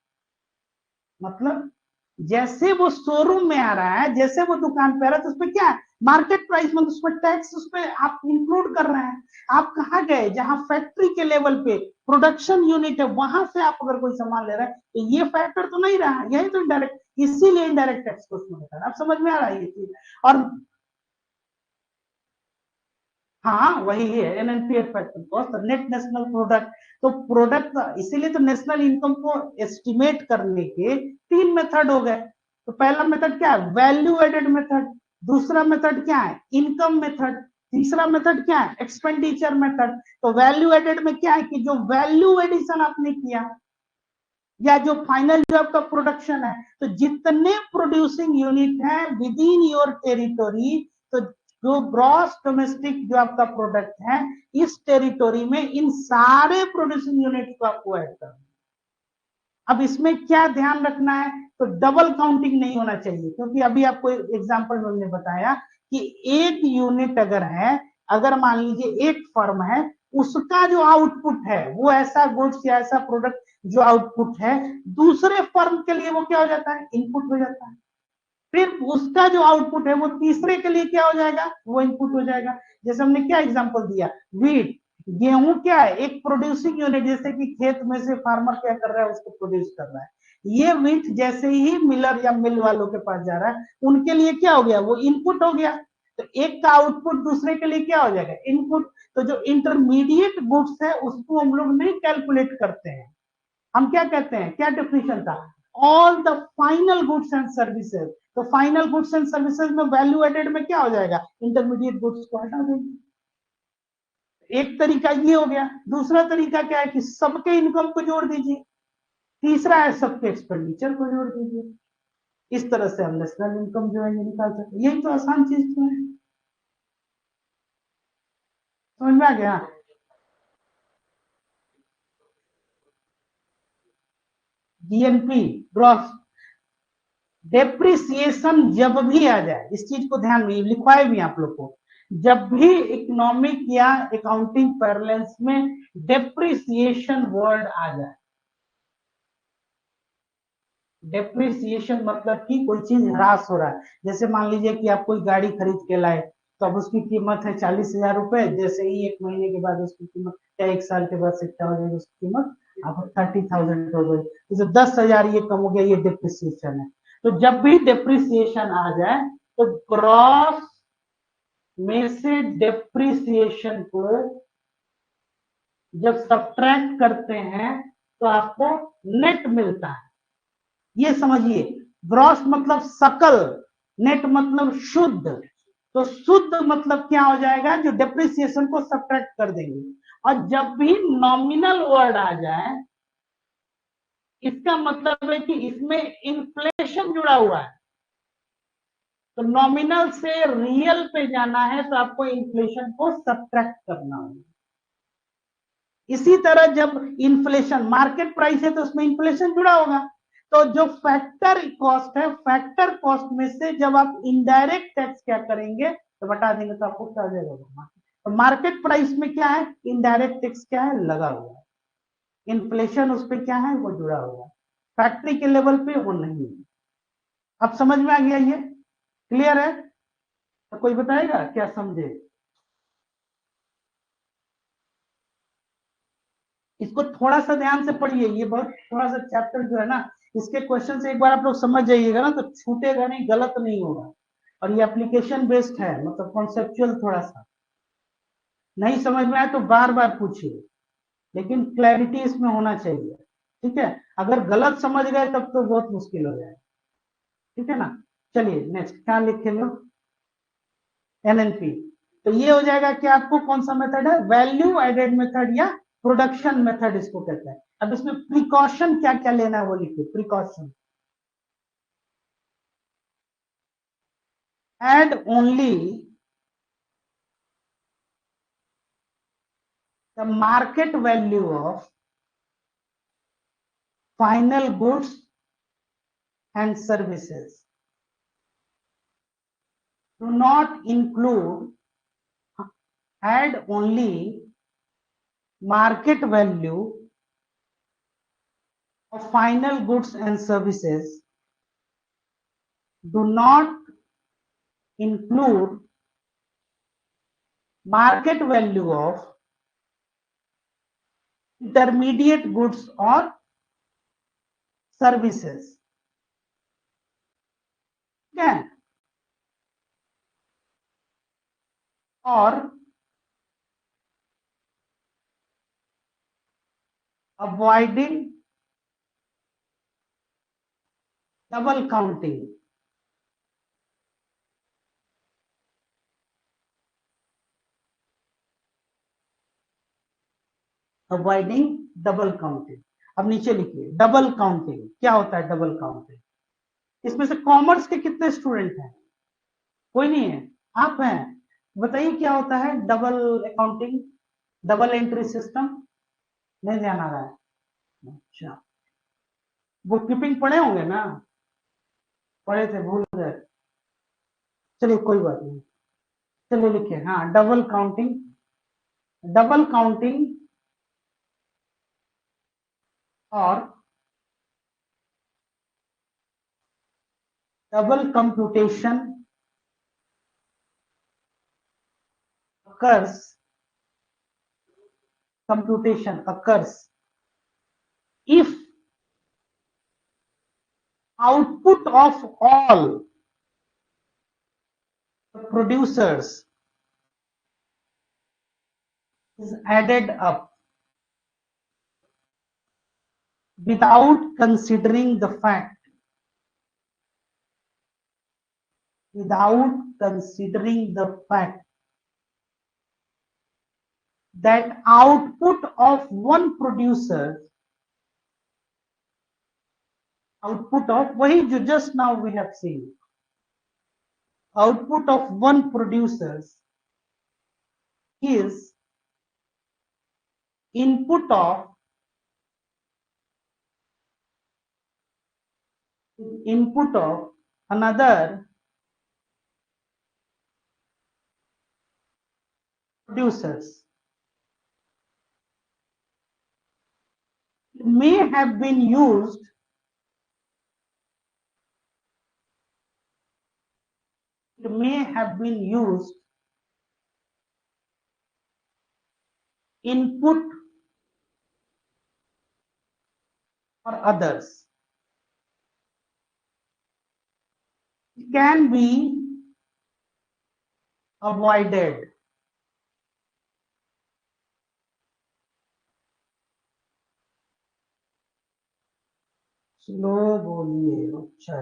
मतलब जैसे वो शोरूम में आ रहा है, जैसे वो दुकान पे आ रहा है, तो उसमें क्या है, मार्केट प्राइस में उसमें टैक्स उसमें आप इंक्लूड कर रहे हैं। आप कहाँ गए, जहां फैक्ट्री के लेवल पे प्रोडक्शन यूनिट है, वहां से आप अगर कोई सामान ले रहे हैं, तो ये फैक्टर तो नहीं रहा, यही तो इनडायरेक्ट, इसीलिए इनडायरेक्ट टैक्स को उसमें बता रहा है। आप समझ में आ रहा है ये चीज? और हाँ, वही है NNP factor cost, net national product. तो प्रोडक्ट, इसीलिए तो नेशनल इनकम को एस्टिमेट करने के 3 मेथड हो गए। तो पहला मेथड क्या है, वैल्यू एडेड मेथड। दूसरा मेथड क्या है, इनकम मेथड। तीसरा मेथड क्या है, एक्सपेंडिचर मेथड। तो वैल्यू एडेड में क्या है कि जो वैल्यू एडिशन आपने किया, या जो फाइनल जो आपका प्रोडक्शन है, तो जितने प्रोड्यूसिंग यूनिट है विद इन योर टेरिटोरी, तो जो ग्रॉस डोमेस्टिक जो आपका प्रोडक्ट है, इस टेरिटोरी में इन सारे प्रोड्यूसिंग यूनिट को आपको ऐड करना। अब इसमें क्या ध्यान रखना है, तो डबल काउंटिंग नहीं होना चाहिए, क्योंकि अभी आपको एग्जांपल में हमने बताया कि एक यूनिट अगर है, अगर मान लीजिए एक फर्म है, उसका जो आउटपुट है वो ऐसा गुड्स या ऐसा प्रोडक्ट जो आउटपुट है, दूसरे फर्म के लिए वो क्या हो जाता है, इनपुट हो जाता है। फिर उसका जो आउटपुट है वो तीसरे के लिए क्या हो जाएगा, वो इनपुट हो जाएगा। जैसे हमने क्या एग्जांपल दिया, व्हीट, गेहूं क्या है, एक प्रोड्यूसिंग यूनिट, जैसे कि खेत में से फार्मर क्या कर रहा है, उसको प्रोड्यूस कर रहा है। ये व्हीट जैसे ही मिलर या मिल वालों के पास जा रहा है, उनके लिए क्या हो गया, वो इनपुट हो गया। तो एक का आउटपुट दूसरे के लिए क्या हो जाएगा, इनपुट। तो जो इंटरमीडिएट गुड्स है उसको हम लोग नहीं कैलकुलेट करते हैं, हम क्या कहते हैं, क्या डेफिनेशन था, all the final goods and services. तो फाइनल गुड्स एंड सर्विसेज में वैल्यू एडेड में क्या हो जाएगा, इंटरमीडिएट गुड्स को हटा देंगे। एक तरीका ये हो गया। दूसरा तरीका क्या है कि सबके इनकम को जोड़ दीजिए। तीसरा है सबके एक्सपेंडिचर को जोड़ दीजिए। इस तरह से हम नेशनल इनकम जो है ये निकाल सकते हैं। यही तो आसान चीज तो है, समझ में आ गया? जीएनपी, ग्रॉस डेप्रिसिएशन जब भी आ जाए, इस चीज को ध्यान में लिखवाए भी आप लोग को, जब भी इकोनॉमिक या अकाउंटिंग पैरेलेंस में डेप्रिसिएशन वर्ड आ जाए, डेप्रिसिएशन मतलब कि कोई चीज ह्रास हो रहा है। जैसे मान लीजिए कि आप कोई गाड़ी खरीद के लाए, तो अब उसकी कीमत है 40,000 रुपए, जैसे ही 1 महीने के बाद उसकी कीमत, या 1 साल के बाद से क्या हो जाएगी उसकी कीमत, अब 30,000 हो गई, तो 10,000 ये कम हो गया, ये डिप्रिसिएशन है। तो जब भी डिप्रिसिएशन आ जाए, तो क्रॉस में से डिप्रिसिएशन को जब सब्ट्रैक्ट करते हैं, तो आपको नेट मिलता है। ये समझिए, ग्रॉस मतलब सकल, नेट मतलब शुद्ध। तो शुद्ध मतलब क्या हो जाएगा, जो डिप्रिसिएशन को सब्ट्रैक्ट कर देंगे। और जब भी नॉमिनल वर्ड आ जाए, इसका मतलब है कि इसमें इन्फ्लेशन जुड़ा हुआ है। तो नॉमिनल से रियल पे जाना है, तो आपको इन्फ्लेशन को सब्ट्रैक्ट करना होगा। इसी तरह जब इन्फ्लेशन, मार्केट प्राइस है तो उसमें इन्फ्लेशन जुड़ा होगा, तो जो फैक्टर कॉस्ट है, फैक्टर कॉस्ट में से जब आप इनडायरेक्ट टैक्स क्या करेंगे तो बता देंगे तो आपको क्या देगा। तो मार्केट प्राइस में क्या है, इनडायरेक्ट टैक्स क्या है, लगा हुआ है, इन्फ्लेशन उस पर क्या है, वो जुड़ा हुआ है, फैक्ट्री के लेवल पे वो नहीं है। अब समझ में आ गया, ये क्लियर है? तो कोई बताएगा क्या समझे? इसको थोड़ा सा ध्यान से पढ़िए, ये बहुत थोड़ा सा चैप्टर जो है ना, इसके क्वेश्चन से एक बार आप लोग समझ जाइएगा ना तो छूटेगा नहीं, गलत नहीं होगा। और ये एप्लीकेशन बेस्ड है, मतलब कॉन्सेप्चुअल थोड़ा सा नहीं समझ में आए तो बार बार पूछिए, लेकिन क्लैरिटी इसमें होना चाहिए। ठीक है, अगर गलत समझ गए तब तो बहुत मुश्किल हो जाए। ठीक है ना? चलिए नेक्स्ट क्या लिखे लो, एनएनपी। तो ये हो जाएगा कि आपको कौन सा मेथड है, वैल्यू एडेड मेथड या प्रोडक्शन मेथड इसको कहते हैं। अब इसमें प्रिकॉशन क्या क्या लेना है वो लिखिए, precaution add only the market value of final goods and services, do not include, add only market value of final goods and services, do not include market value of intermediate goods or services. ठीक है? और avoiding double counting, avoiding double counting. अब नीचे लिखिए double counting क्या होता है, double counting. इसमें से कॉमर्स के कितने स्टूडेंट हैं? कोई नहीं है, आप हैं, बताइए क्या होता है double accounting, double entry system? नहीं ध्यान आ रहा है? अच्छा, बुक कीपिंग पढ़े होंगे ना? पढ़े थे, भूल गए? चलिए कोई बात नहीं, चलिए लिखिए, हाँ डबल काउंटिंग, डबल काउंटिंग और double computation occurs, computation occurs if output of all the producers is added up without considering the fact, without considering the fact that output of one producer, output of वही जो just now we have seen, output of one producer is input of another producers. It may have been used input for others. It can be avoided. Slow बोलिए, अच्छा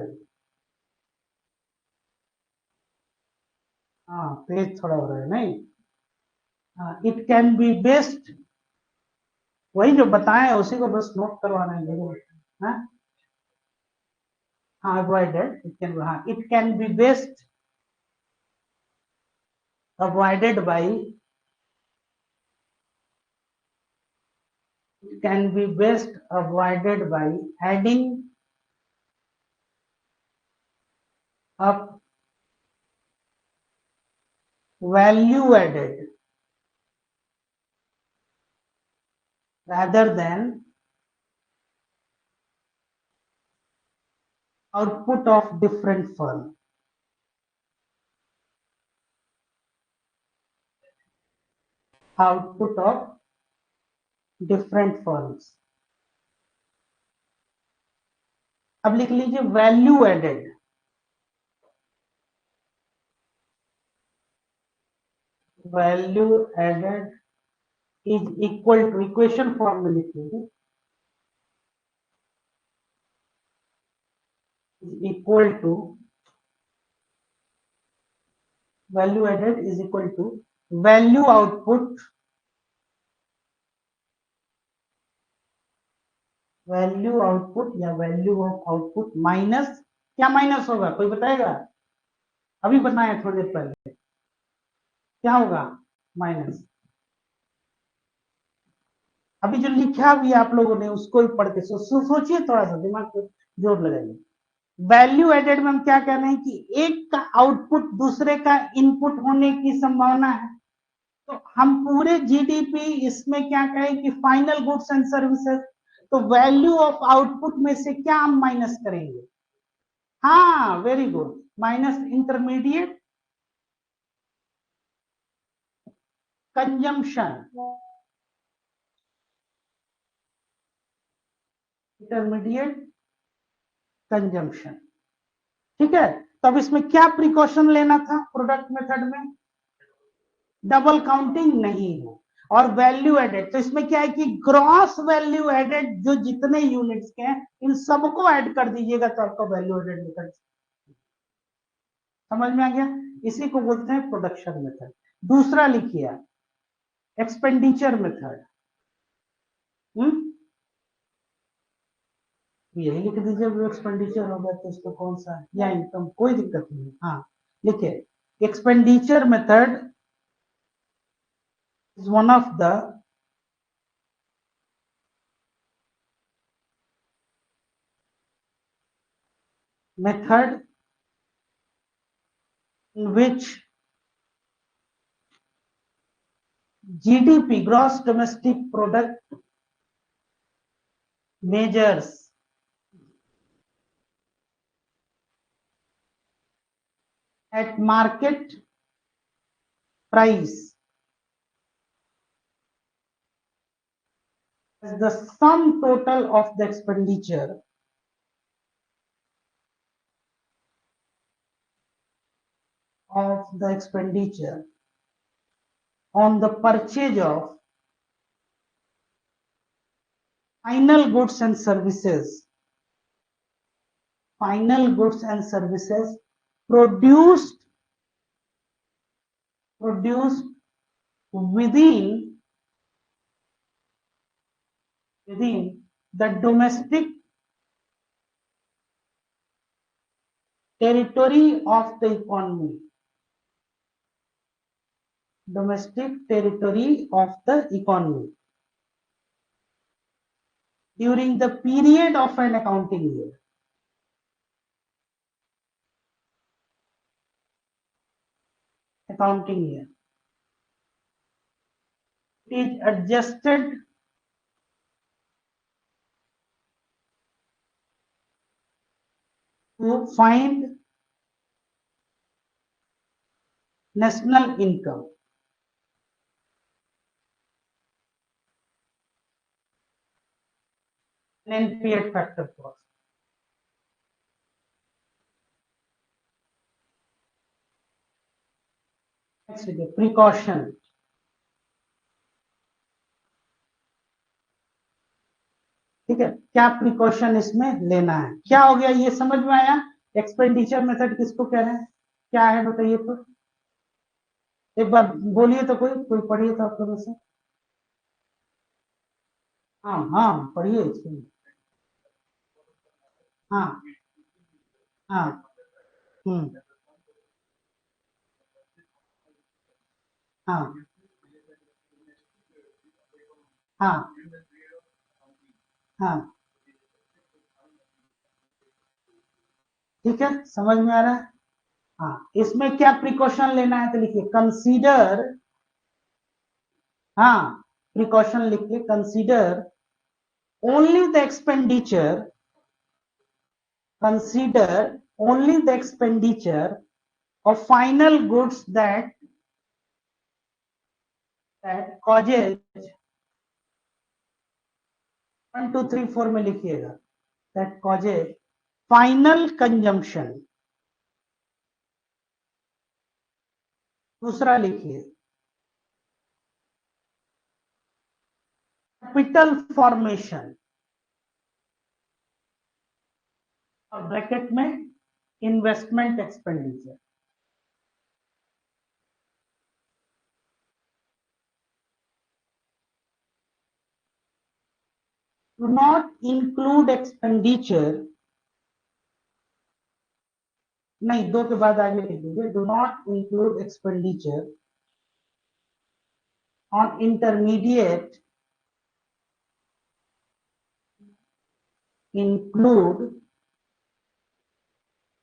हाँ तेज थोड़ा हो रहा है नहीं, इट कैन बी बेस्ट, वही जो बताए उसी को बस नोट करवाना है लोगों को। हाँ avoided, it can be best avoided by, it can be best avoided by adding of value added rather than output of different firm. Output of different firms. अब लिख लीजिए value added, value added is equal to, equation form में लिख लीजिए, is equal to, value added is equal to value output, value output या value of output minus, क्या minus होगा कोई बताएगा? अभी बताया थोड़ी देर पहले, क्या होगा माइनस? अभी जो लिखा भी आप लोगों ने उसको ही पढ़ के सोचिए, थोड़ा सा दिमाग को जोर लगाइए। वैल्यू एडेड में हम क्या कह रहे हैं कि एक का आउटपुट दूसरे का इनपुट होने की संभावना है, तो हम पूरे जीडीपी इसमें क्या कहें कि फाइनल गुड्स एंड सर्विसेज, तो वैल्यू ऑफ आउटपुट में से क्या हम माइनस करेंगे? हाँ very good, minus intermediate consumption, intermediate consumption. ठीक है, तो अब इसमें क्या प्रिकॉशन लेना था प्रोडक्ट मेथड में? डबल काउंटिंग नहीं हो, और वैल्यू एडेड, तो इसमें क्या है कि ग्रॉस वैल्यू एडेड जो जितने यूनिट्स के हैं इन सबको ऐड कर दीजिएगा तो आपका वैल्यू एडेड मेथड समझ में आ गया। इसी को बोलते हैं प्रोडक्शन मेथड। दूसरा लिखिए एक्सपेंडिचर मेथड, यही लिख दीजिए, वो एक्सपेंडिचर होगा तो इसको कौन सा है या इनकम, कोई दिक्कत नहीं। हाँ लिखिए expenditure method is one of the method in which GDP, gross domestic product, measures at market price as the sum total of the expenditure on the purchase of final goods and services, produced within the domestic territory of the economy, during the period of an accounting year. It is adjusted to find national income. NPAT factor cost. Next is precaution. ठीक है, क्या precaution इसमें लेना है, क्या हो गया ये समझ में आया? एक्सपेंडिचर मेथड किसको कह रहे हैं, क्या है बताइए तो, एक बार बोलिए तो, कोई पढ़िए तो आप लोगों से। हाँ हाँ पढ़िए इसको। हाँ हाँ हाँ हाँ हाँ ठीक है, समझ में आ रहा है। हाँ, इसमें क्या प्रिकॉशन लेना है तो लिखिए कंसीडर, हाँ प्रिकॉशन लिखिए consider only the expenditure, consider only the expenditure of final goods that causes 1 2 3 4 में लिखिएगा that causes final consumption। दूसरा लिखिए कैपिटल फॉर्मेशन और ब्रैकेट में investment expenditure. Do not include expenditure, नहीं दो के बाद आगे लिख दीजिए do not include expenditure on intermediate, include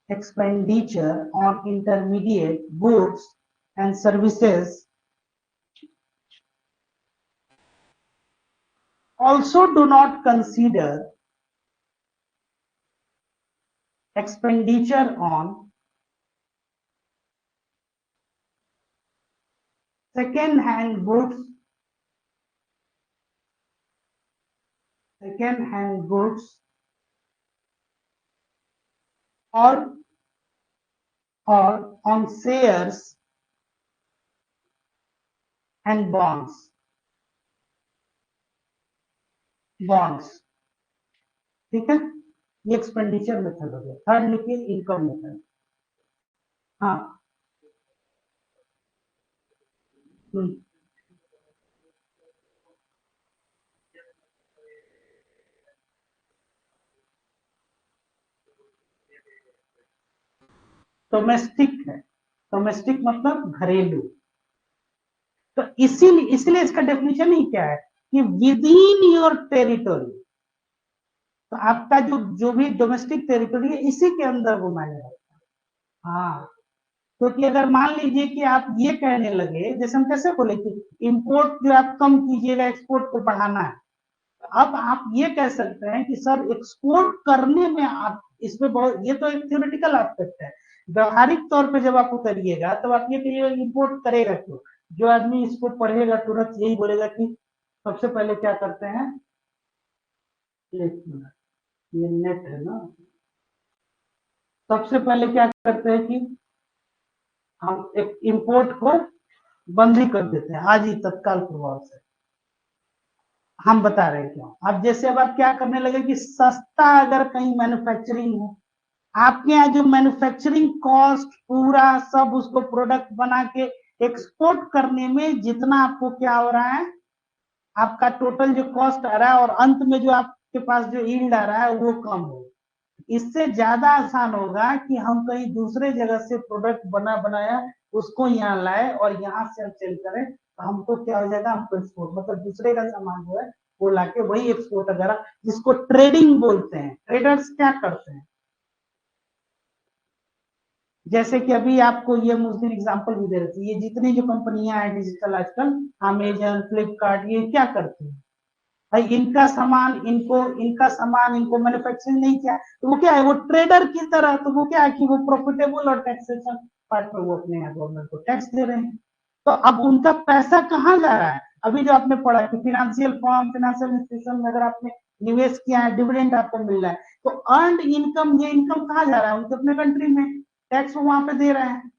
expenditure on intermediate goods and services. Also do not consider expenditure on second hand goods, or on shares and bonds, ठीक है, ये एक्सपेंडिचर मेथड हो गया। थर्ड लिखिए इनकम मेथड। हाँ domestic है, domestic मतलब घरेलू। तो इसीलिए इसका डेफिनेशन ही क्या है कि विद इन योर टेरिटोरी, तो आपका जो भी डोमेस्टिक टेरिटोरी है इसी के अंदर वो मायने रखता है। हाँ, क्योंकि अगर मान लीजिए कि आप ये कहने लगे, जैसे हम कैसे बोले कि इंपोर्ट जो आप कम कीजिएगा एक्सपोर्ट को बढ़ाना है, अब आप ये कह सकते हैं कि सर एक्सपोर्ट करने में आप इसमें बहुत, ये तो एक थ्योरेटिकल एस्पेक्ट है, व्यवहारिक तौर पे जब आप उतरिएगा तब आप ये कहिए इंपोर्ट करेगा क्यों। जो आदमी इसको पढ़ेगा तुरंत यही बोलेगा कि सबसे पहले क्या करते हैं, एक मिनट ये नेट है ना, सबसे पहले क्या करते हैं कि हम एक इंपोर्ट को बंद ही कर देते हैं आज ही तत्काल प्रभाव से। हम बता रहे हैं क्यों। अब जैसे अब आप क्या करने लगे कि सस्ता अगर कहीं मैन्युफैक्चरिंग हो, आपके यहाँ जो मैन्युफैक्चरिंग कॉस्ट पूरा सब उसको प्रोडक्ट बना के एक्सपोर्ट करने में जितना आपको क्या हो रहा है, आपका टोटल जो कॉस्ट आ रहा है और अंत में जो आपके पास जो यील्ड आ रहा है वो कम हो। इससे ज्यादा आसान होगा कि हम कहीं दूसरे जगह से प्रोडक्ट बनाया उसको यहाँ लाए और यहाँ से हम सेल करें, तो हमको क्या हो जाएगा, हमको एक्सपोर्ट मतलब दूसरे का सामान जो है वो लाके वही एक्सपोर्ट वगैरह, जिसको ट्रेडिंग बोलते हैं। ट्रेडर्स क्या करते हैं, जैसे कि अभी आपको ये मुझे एग्जांपल भी दे रही थी, ये जितनी जो कंपनियां हैं डिजिटल आजकल, अमेजन फ्लिपकार्ट, ये क्या करती है भाई, इनका सामान इनको मैन्युफैक्चरिंग नहीं किया तो वो क्या है, वो ट्रेडर की तरह, तो वो क्या है कि वो प्रॉफिटेबल और टैक्सेशन पार्ट में वो अपने यहाँ गवर्नमेंट को टैक्स दे रहे हैं। तो अब उनका पैसा कहाँ जा रहा है, अभी जो आपने पढ़ा कि फाइनेंशियल फर्म फाइनेंशियल इंस्टीट्यूशन में अगर आपने निवेश किया है डिविडेंड आपको मिल रहा है, तो अर्नड इनकम, ये इनकम कहाँ जा रहा है, उनके अपने कंट्री में टैक्स वहां पे दे रहे हैं।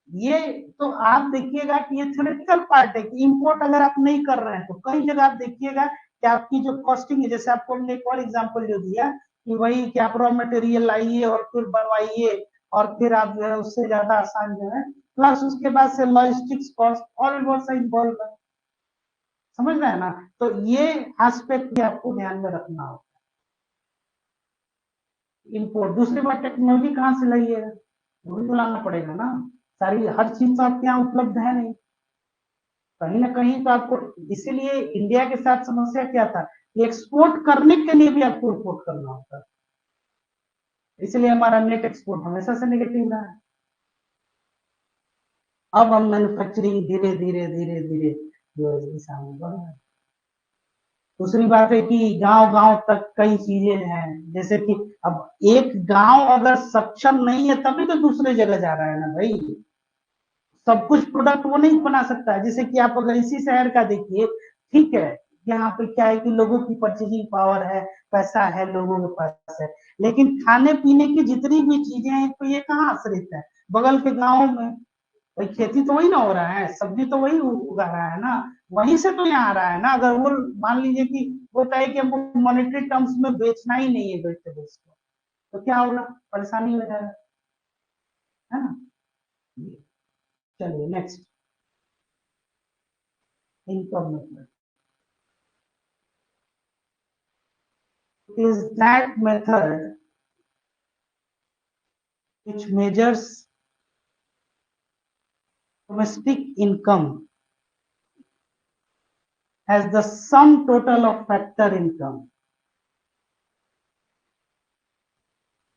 ये तो आप देखिएगा कि ये थ्योरेटिकल पार्ट है कि इंपोर्ट अगर आप नहीं कर रहे हैं तो कई जगह आप देखिएगा कि आपकी जो कॉस्टिंग है, जैसे आपको हमने एक और एग्जांपल जो दिया कि वही कि आप रॉ मटेरियल लाइए और फिर बनवाइए और फिर आप जो है उससे ज्यादा आसान जो है, प्लस उसके बाद से लॉजिस्टिक्स कॉस्ट और भी बहुत सा इन्वॉल्व है, समझ रहे हैं ना। तो ये एस्पेक्ट भी आपको ध्यान में रखना होगा। इंपोर्ट, दूसरी बात टेक्नोलॉजी कहाँ से लाइएगा, वो भी तो लाना पड़ेगा ना, सारी हर चीज तो आपके यहाँ उपलब्ध है नहीं, कहीं ना कहीं तो आपको, इसीलिए इंडिया के साथ समस्या क्या था कि एक्सपोर्ट करने के लिए भी आपको इंपोर्ट करना होता है, इसलिए हमारा नेट एक्सपोर्ट हमेशा से नेगेटिव रहा है। अब हम मैन्युफैक्चरिंग धीरे धीरे धीरे धीरे जो है सामने बढ़ रहा है। दूसरी बात है कि गांव गांव तक कई चीजें हैं, जैसे कि अब एक गांव अगर सक्षम नहीं है तभी तो दूसरे जगह जा रहा है ना भाई। सब कुछ प्रोडक्ट वो नहीं बना सकता है। जैसे कि आप अगर इसी शहर का देखिए, ठीक है, यहाँ पे क्या है कि लोगों की परचेजिंग पावर है, पैसा है लोगों के पास है, लेकिन खाने पीने की जितनी भी चीजें हैं तो ये कहाँ आश्रित है, बगल के गाँव में। भाई खेती तो वही ना हो रहा है, सब्जी तो वही उगा रहा है ना, वहीं से तो यहाँ आ रहा है ना। अगर वो मान लीजिए कि होता है कि हमको मॉनेटरी टर्म्स में बेचना ही नहीं है वेजिटेबल्स को, तो क्या होगा, परेशानी हो जाएगा, है ना। चलिए next, income method is that method which measures domestic income as the sum total of factor income,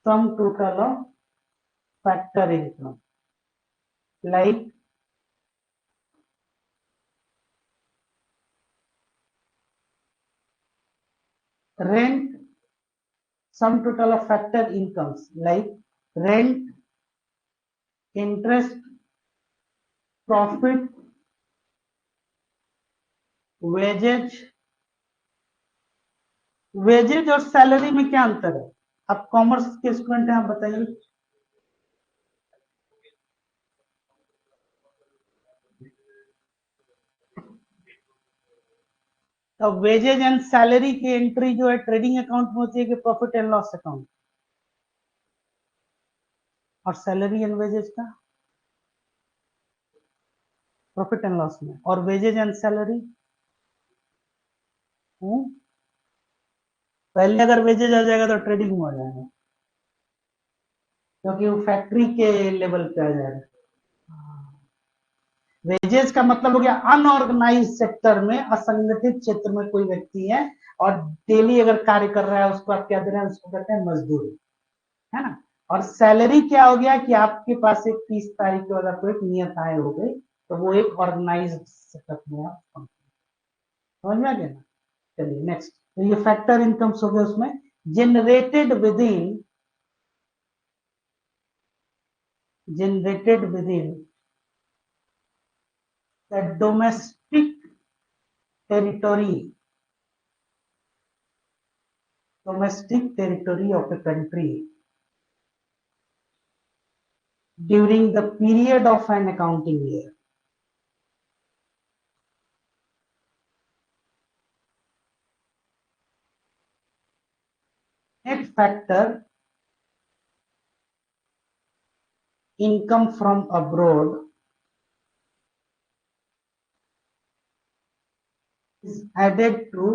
sum total of factor income, like rent, sum total of factor incomes like rent, interest, profit, wages। Wages और salary में क्या अंतर है? आप commerce के student हैं, आप बताइए। तो वेजेज एंड सैलरी की एंट्री जो है ट्रेडिंग अकाउंट में होती है कि प्रॉफिट एंड लॉस अकाउंट, और सैलरी एंड वेजेज का प्रॉफिट एंड लॉस में, और वेजेज एंड सैलरी पहले अगर वेजेज आ जाएगा तो ट्रेडिंग में आ जाएगा, क्योंकि वो फैक्ट्री के लेवल पे आ जाएगा। वेजेस का मतलब हो गया अनऑर्गेनाइज सेक्टर में, असंगठित क्षेत्र में कोई व्यक्ति है और डेली अगर कार्य कर रहा है, उसको आप क्या दे रहे हैं, उसको कहते हैं मजदूरी, है ना। और सैलरी क्या हो गया कि आपके पास एक 30 तारीख के बाद आपको एक नियत आय हो गई, तो वो एक ऑर्गेनाइज सेटअप में आप समझ में आ गया ना। चलिए नेक्स्ट, तो ये फैक्टर इनकम्स हो गए, उसमें generated with in the territory domestic territory of a country during the period of an accounting year. Net factor income from abroad is added to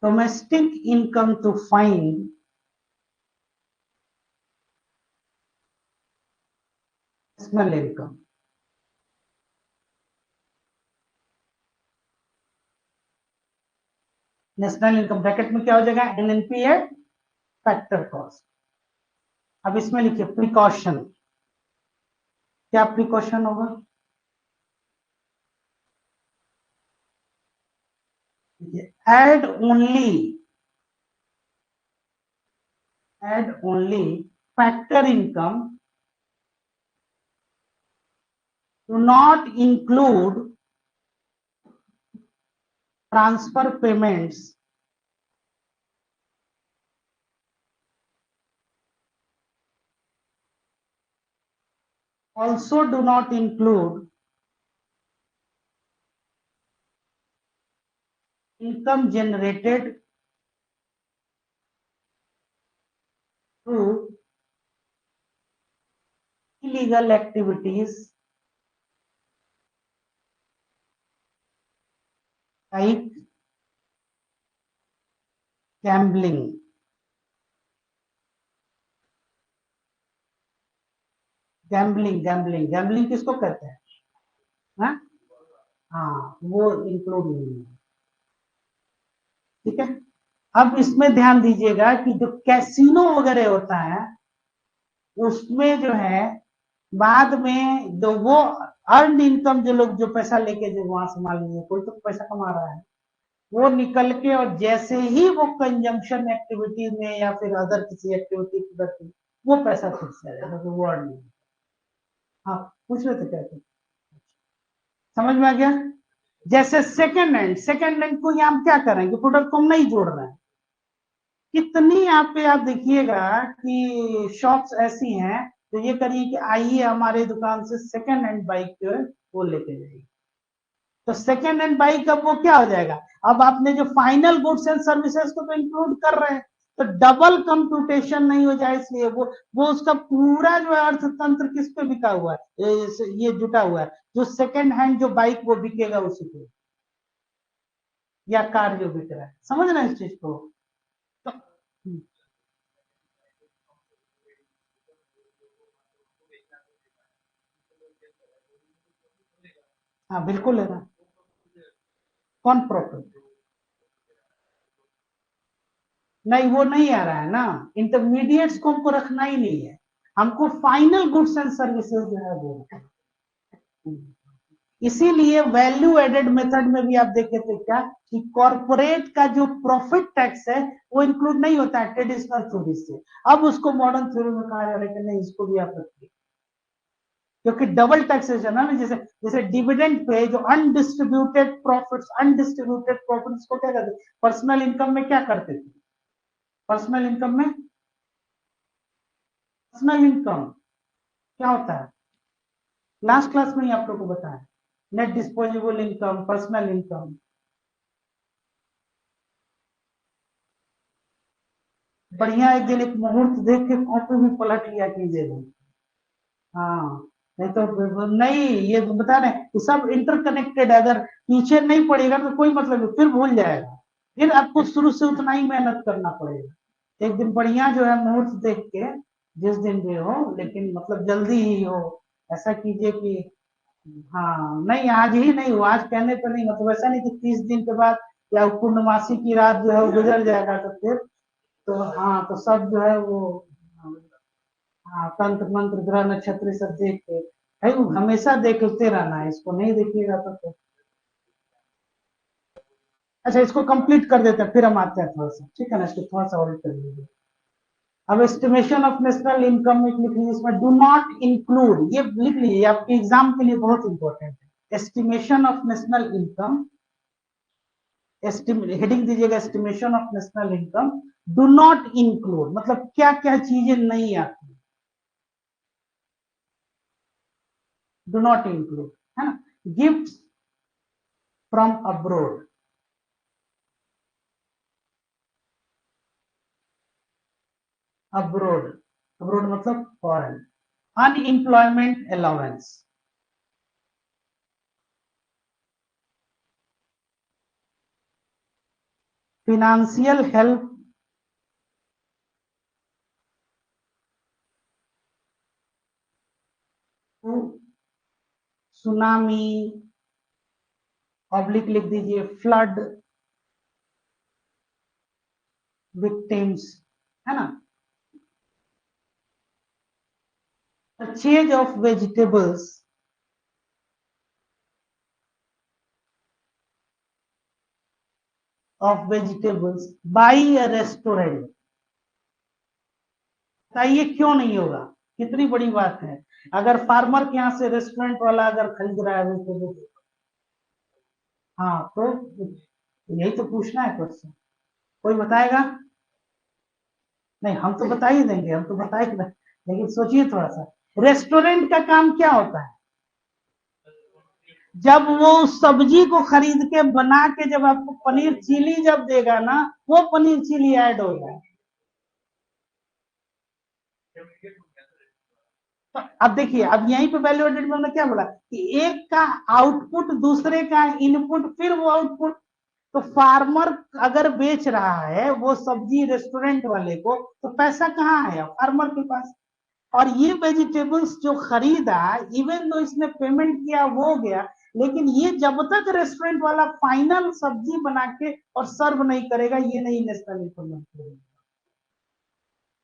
domestic income to find national income. National income bracket में क्या हो जाएगा, NNP है factor cost. अब इसमें लिखिए precaution, क्या precaution होगा, add only factor income, do not include transfer payments also do not include income generated through illegal activities like gambling। Gambling किसको कहते हैं, हाँ हाँ, वो इंक्लूड नहीं है, ठीक है। अब इसमें ध्यान दीजिएगा कि जो कैसीनो वगैरह होता है, उसमें जो है बाद में जो वो अर्न इनकम, जो लोग जो पैसा लेके जो वहां से मान लीजिए कोई तो पैसा कमा रहा है, वो निकल के और जैसे ही वो कंजम्पशन एक्टिविटी में या फिर अदर किसी एक्टिविटी करती, वो पैसा फिर से आ जाएगा, वो अर्न। हाँ, पूछ रहे थे क्या थे? समझ में आ गया? जैसे सेकेंड हैंड को यहाँ हम क्या करेंगे, प्रोडक्ट को हम नहीं जोड़ रहे हैं। कितनी यहाँ पे आप देखिएगा कि शॉप्स ऐसी हैं, तो ये करिए कि आइए हमारे दुकान से सेकेंड हैंड बाइक जो है वो लेके जाइए। तो सेकेंड हैंड बाइक अब वो क्या हो जाएगा, अब आपने जो फाइनल गुड्स एंड सर्विसेज को तो इंक्लूड कर रहे हैं, तो डबल कंप्यूटेशन नहीं हो जाए, इसलिए वो उसका पूरा जो है अर्थतंत्र किस पे बिका हुआ है, ये जुटा हुआ है, जो सेकेंड हैंड जो बाइक वो बिकेगा उसी पे, या कार जो बिक रहा है। समझ रहे हैं इस चीज को? तो हाँ बिल्कुल है ना। कौन प्रॉफिट? नहीं, वो नहीं आ रहा है ना, इंटरमीडिएट्स को हमको रखना ही नहीं है, हमको फाइनल गुड्स एंड सर्विसेज जो है वो। इसीलिए वैल्यू एडेड मेथड में भी आप देखे थे क्या कि कॉर्पोरेट का जो प्रॉफिट टैक्स है वो इंक्लूड नहीं होता है ट्रेडिशनल थ्योरी से, अब उसको मॉडर्न थ्योरी में कहा जा रहा है कि नहीं, इसको भी आप रखिए, क्योंकि डबल टैक्सेशन है ना। जैसे जैसे डिविडेंड पे जो अनडिस्ट्रीब्यूटेड प्रॉफिट्स को क्या करते थे, पर्सनल इनकम में क्या करते थे, पर्सनल इनकम में, पर्सनल इनकम क्या होता है, लास्ट क्लास में ही आप लोग को बताया, net disposable income, personal income. बढ़िया एक दिन एक मुहूर्त देख के कॉपी भी पलट लिया कीजिएगा। हाँ, नहीं तो नहीं, ये तो बता रहे हैं, ये सब इंटरकनेक्टेड है, अगर पीछे नहीं पड़ेगा तो कोई मतलब नहीं, फिर भूल जाएगा, फिर आपको शुरू से उतना ही मेहनत करना पड़ेगा। एक दिन बढ़िया जो है मुहूर्त देख के, जिस दिन भी हो, लेकिन मतलब जल्दी ही हो, ऐसा कीजिए कि हाँ, नहीं आज ही नहीं हो, आज कहने पर नहीं, मतलब ऐसा नहीं कि 30 दिन के बाद या पूर्णमासी की रात जो है वो गुजर जाएगा तो फिर, तो हाँ, तो सब जो है वो, हाँ, तंत्र मंत्र ग्रह नक्षत्र सब देख के भाई, वो हमेशा देखते रहना है, इसको नहीं देखिएगा तो फिर। अच्छा, इसको कंप्लीट कर देते हैं, फिर हम आते हैं थोड़ा सा, ठीक है ना, इसको थोड़ा सा और कर लीजिए। अब एस्टिमेशन ऑफ नेशनल इनकम में लिख लीजिए, इसमें डू नॉट इंक्लूड, ये लिख लीजिए, आपके एग्जाम के लिए बहुत इंपॉर्टेंट है। Estimation of national income, heading दीजिएगा estimation of national income, do not include मतलब क्या क्या चीजें नहीं आती, डू नॉट इंक्लूड, है ना। Gift from abroad, abroad, abroad मतलब foreign. Unemployment allowance, financial help to tsunami, oblique लिख दीजिए फ्लड विक्टिम्स, है ना। Purchase of vegetables, by a restaurant. बताइए क्यों नहीं होगा, कितनी बड़ी बात है, अगर फार्मर के यहाँ से रेस्टोरेंट वाला अगर खरीद रहा है वेजिटेबल, हाँ तो यही तो पूछना है क्वेश्चन, कोई बताएगा? नहीं, हम तो बता ही देंगे, हम तो बता ही देंगे, लेकिन सोचिए थोड़ा सा, रेस्टोरेंट का काम क्या होता है, जब वो उस सब्जी को खरीद के बना के जब आपको पनीर चिली जब देगा ना, वो पनीर चिली ऐड हो जाए। तो अब देखिए, अब यहीं पे वैल्यू एडेड में हमने क्या बोला कि एक का आउटपुट दूसरे का इनपुट, फिर वो आउटपुट। तो फार्मर अगर बेच रहा है वो सब्जी रेस्टोरेंट वाले को, तो पैसा कहाँ है, फार्मर के पास। और ये वेजिटेबल्स जो खरीदा, इवन दो इसने पेमेंट किया वो हो गया, लेकिन ये जब तक रेस्टोरेंट वाला फाइनल सब्जी बना के और सर्व नहीं करेगा, ये नहीं नेशनल इनकम।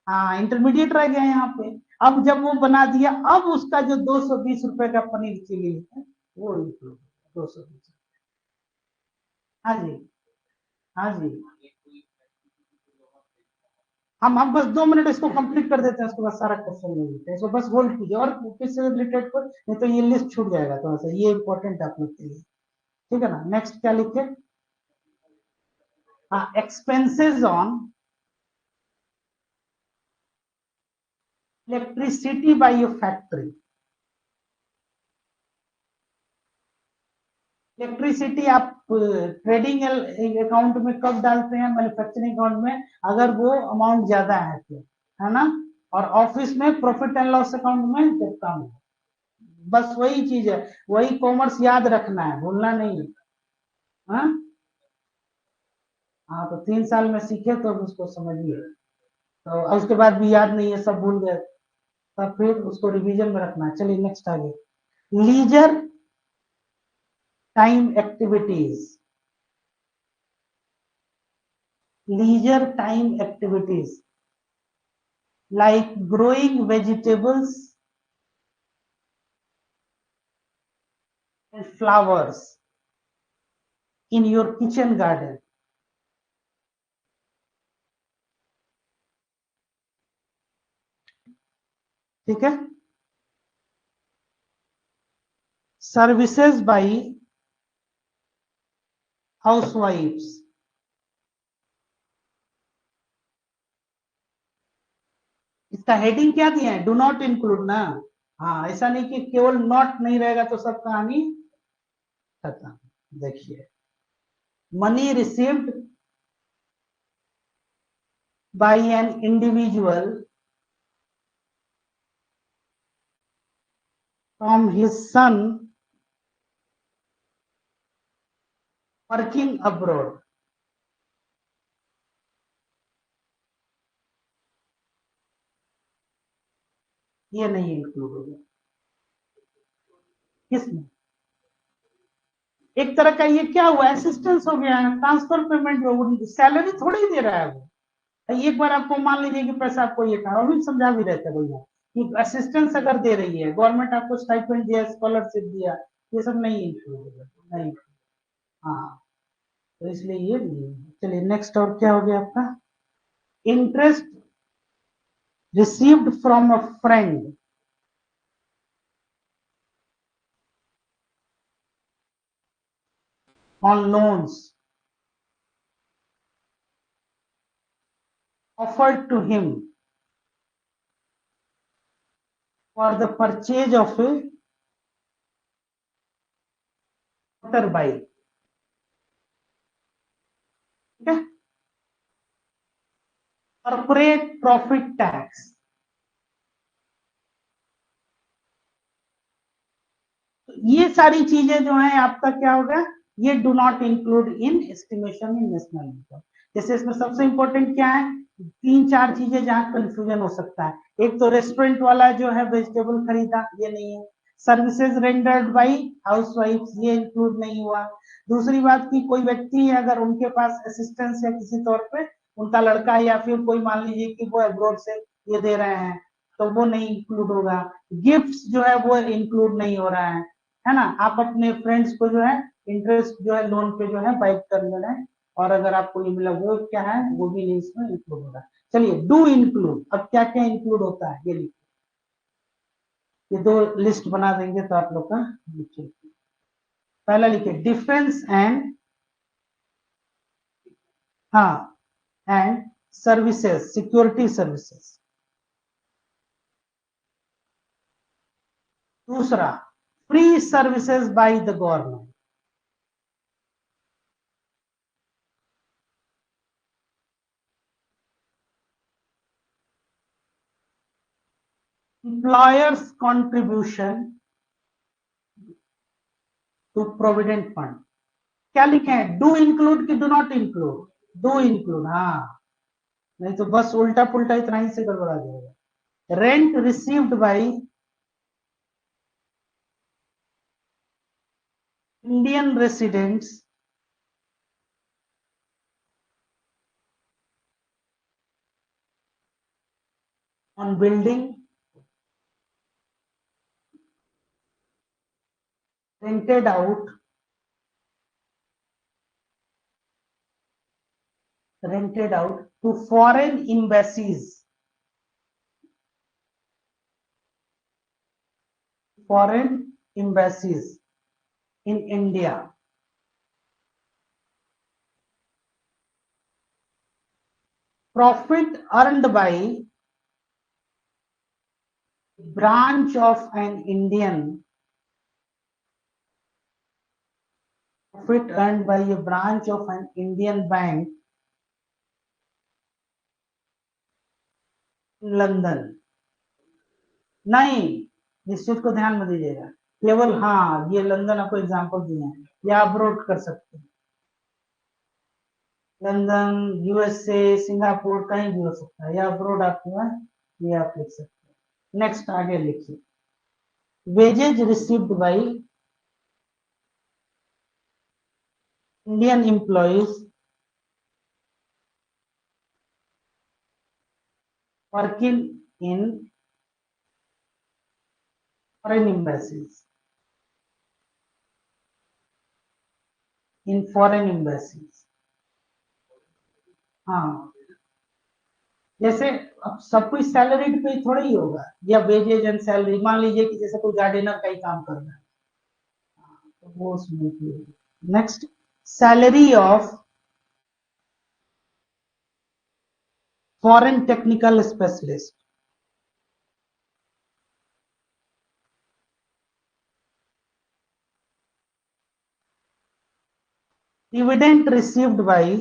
हाँ, इंटरमीडिएट रह गया यहाँ पे। अब जब वो बना दिया, अब उसका जो 220 रुपए का पनीर चिली है वो इंक्लूड, 220। हाँ जी, हाँ जी। हम बस 2 मिनट इसको कंप्लीट कर देते हैं, उसके बाद सारा क्वेश्चन ले लेते हैं। इसको बस होल्ड कीजिए, और किससे रिलेटेड पर, नहीं तो ये लिस्ट छूट जाएगा थोड़ा सा, ये इंपॉर्टेंट है आप लोग के लिए। ठीक है ना, नेक्स्ट क्या लिखे? हाँ, expenses on electricity by your factory. Electricity आप ट्रेडिंग अकाउंट में कब डालते हैं? मैन्युफैक्चरिंग अकाउंट में, अगर वो अमाउंट ज्यादा है तो, है ना। और ऑफिस में प्रॉफिट एंड लॉस अकाउंट में जब कम है। बस वही चीज है, वही कॉमर्स याद रखना है, भूलना नहीं है। हाँ, हाँ, तो 3 साल में सीखे तो अब उसको समझिए, तो उसके बाद भी याद नहीं है, सब भूल गए, तब फिर उसको रिवीजन में रखना है। चलिए नेक्स्ट आगे, leisure time activities. Leisure time activities like growing vegetables and flowers in your kitchen garden। ठीक है, सर्विसेज बाय हाउसवाइफ्स। इसका हेडिंग क्या दिया है? डू नॉट इंक्लूड ना। हाँ, ऐसा नहीं कि केवल नॉट नहीं रहेगा तो सब कहानी खत्म। देखिए, money received by an individual from his son working abroad. ये नहीं इंक्लूड होगा। किसमें? एक तरह का ये क्या हुआ, असिस्टेंस हो गया, ट्रांसफर पेमेंट हो, सैलरी थोड़ी ही दे रहा है वो। एक बार आपको मान लीजिए कि पैसा आपको ये कहा, और भी समझा भी रहता है भैया कि असिस्टेंस अगर दे रही है गवर्नमेंट, आपको स्टाइपेंड दिया, स्कॉलरशिप दिया, ये सब नहीं इंक्लूड होगा, नहीं। हाँ, तो इसलिए ये नहीं। चलिए नेक्स्ट, और क्या हो गया आपका? Interest received from a friend on loans offered to him for the purchase of a motorbike। ठीक है, कॉर्पोरेट प्रॉफिट टैक्स। ये सारी चीजें जो है आपका क्या होगा, ये do not include in estimation in national income. जैसे इसमें सबसे इंपॉर्टेंट क्या है, 3-4 चीजें जहां कंफ्यूजन हो सकता है। एक तो रेस्टोरेंट वाला जो है वेजिटेबल खरीदा, ये नहीं है। सर्विसेज रेंडर्ड बाई हाउसवाइफ, ये इंक्लूड नहीं हुआ। दूसरी बात की कोई व्यक्ति है, अगर उनके पास असिस्टेंस है किसी तौर पे, उनका लड़का या फिर कोई मान लीजिए कि वो अब्रॉड से ये दे रहे हैं, तो वो नहीं इंक्लूड होगा। गिफ्ट्स जो है वो इंक्लूड नहीं हो रहा है ना। आप अपने फ्रेंड्स को जो है इंटरेस्ट जो है लोन पे जो है बाइक कर ले रहे हैं, और अगर आपको ये मिला वो क्या है, वो भी नहीं इसमें इंक्लूड होगा। चलिए डू इंक्लूड, अब क्या क्या इंक्लूड होता है ये लिखिए, ये 2 लिस्ट बना देंगे तो आप लोग का लिखिए। पहला लिखिए डिफेंस एंड, हाँ, एंड सर्विसेज, सिक्योरिटी सर्विसेज। दूसरा, free services by the government. Employers contribution to provident fund. क्या लिखे हैं, डू इंक्लूड कि do not include? Do include, हाँ, नहीं तो बस उल्टा पुल्टा इतना ही से गड़बड़ा जाएगा। Rent received by Indian residents on building rented out to foreign embassies in India. Profit earned by branch of an Indian profit earned by a branch of an Indian bank in London. नहीं, इस चीज को ध्यान में दीजिएगा, केवल हाँ ये लंदन आपको एग्जांपल दिए हैं, या अब्रोड कर सकते हैं, लंदन, यूएसए, सिंगापुर कहीं भी हो सकता है, या अब्रोड आपको है ये आप लिख सकते हैं। नेक्स्ट आगे लिखिए, wages received by Indian employees working in foreign embassies. हाँ, जैसे अब सब कुछ सैलरीड पे थोड़ा ही होगा, या वेजेज एंड सैलरी, मान लीजिए कि जैसे कोई गार्डनर का ही काम कर रहा है तो वो उसमें। Next, salary of foreign technical specialist, dividend received by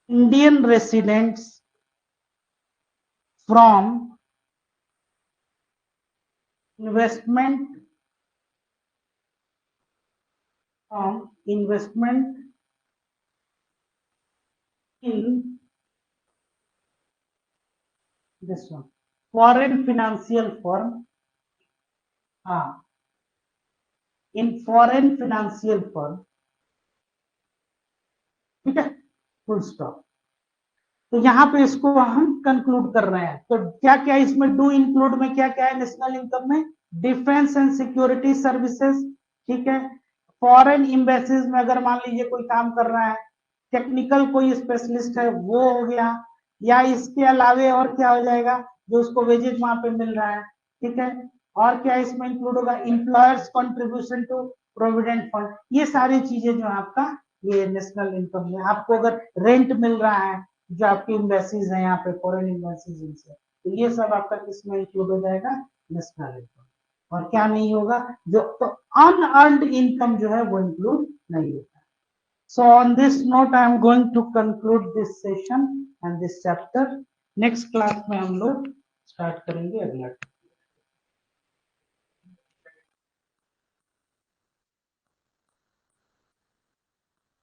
Indian residents from investment in this one, foreign financial firm, in foreign financial firm, ठीक है, फुल स्टॉप। तो यहाँ पे इसको हम कंक्लूड कर रहे हैं, तो क्या क्या इसमें डू इंक्लूड में क्या क्या है नेशनल इनकम में, डिफेंस एंड सिक्योरिटी सर्विसेज, ठीक है, फॉरेन एम्बेसीज में अगर मान लीजिए कोई काम कर रहा है, टेक्निकल कोई स्पेशलिस्ट है वो हो गया, या इसके अलावे और क्या हो जाएगा जो उसको वेजेज वहां पे मिल रहा है, ठीक है, और क्या इसमें इंक्लूड होगा, employers contribution to provident fund, ये सारी चीजें जो आपका ये नेशनल इनकम में, आपको अगर रेंट मिल रहा है जो आपकी एम्बेसीज है यहाँ पे फॉरेन एम्बेसीज से, तो ये सब आपका किसमें इंक्लूड हो जाएगा, नेशनल इनकम। और क्या नहीं होगा, जो तो अनअर्न्ड इनकम जो है वो इंक्लूड नहीं होता। So on this note, I am going to conclude this session and this chapter. Next class में हम लोग start करेंगे अगला।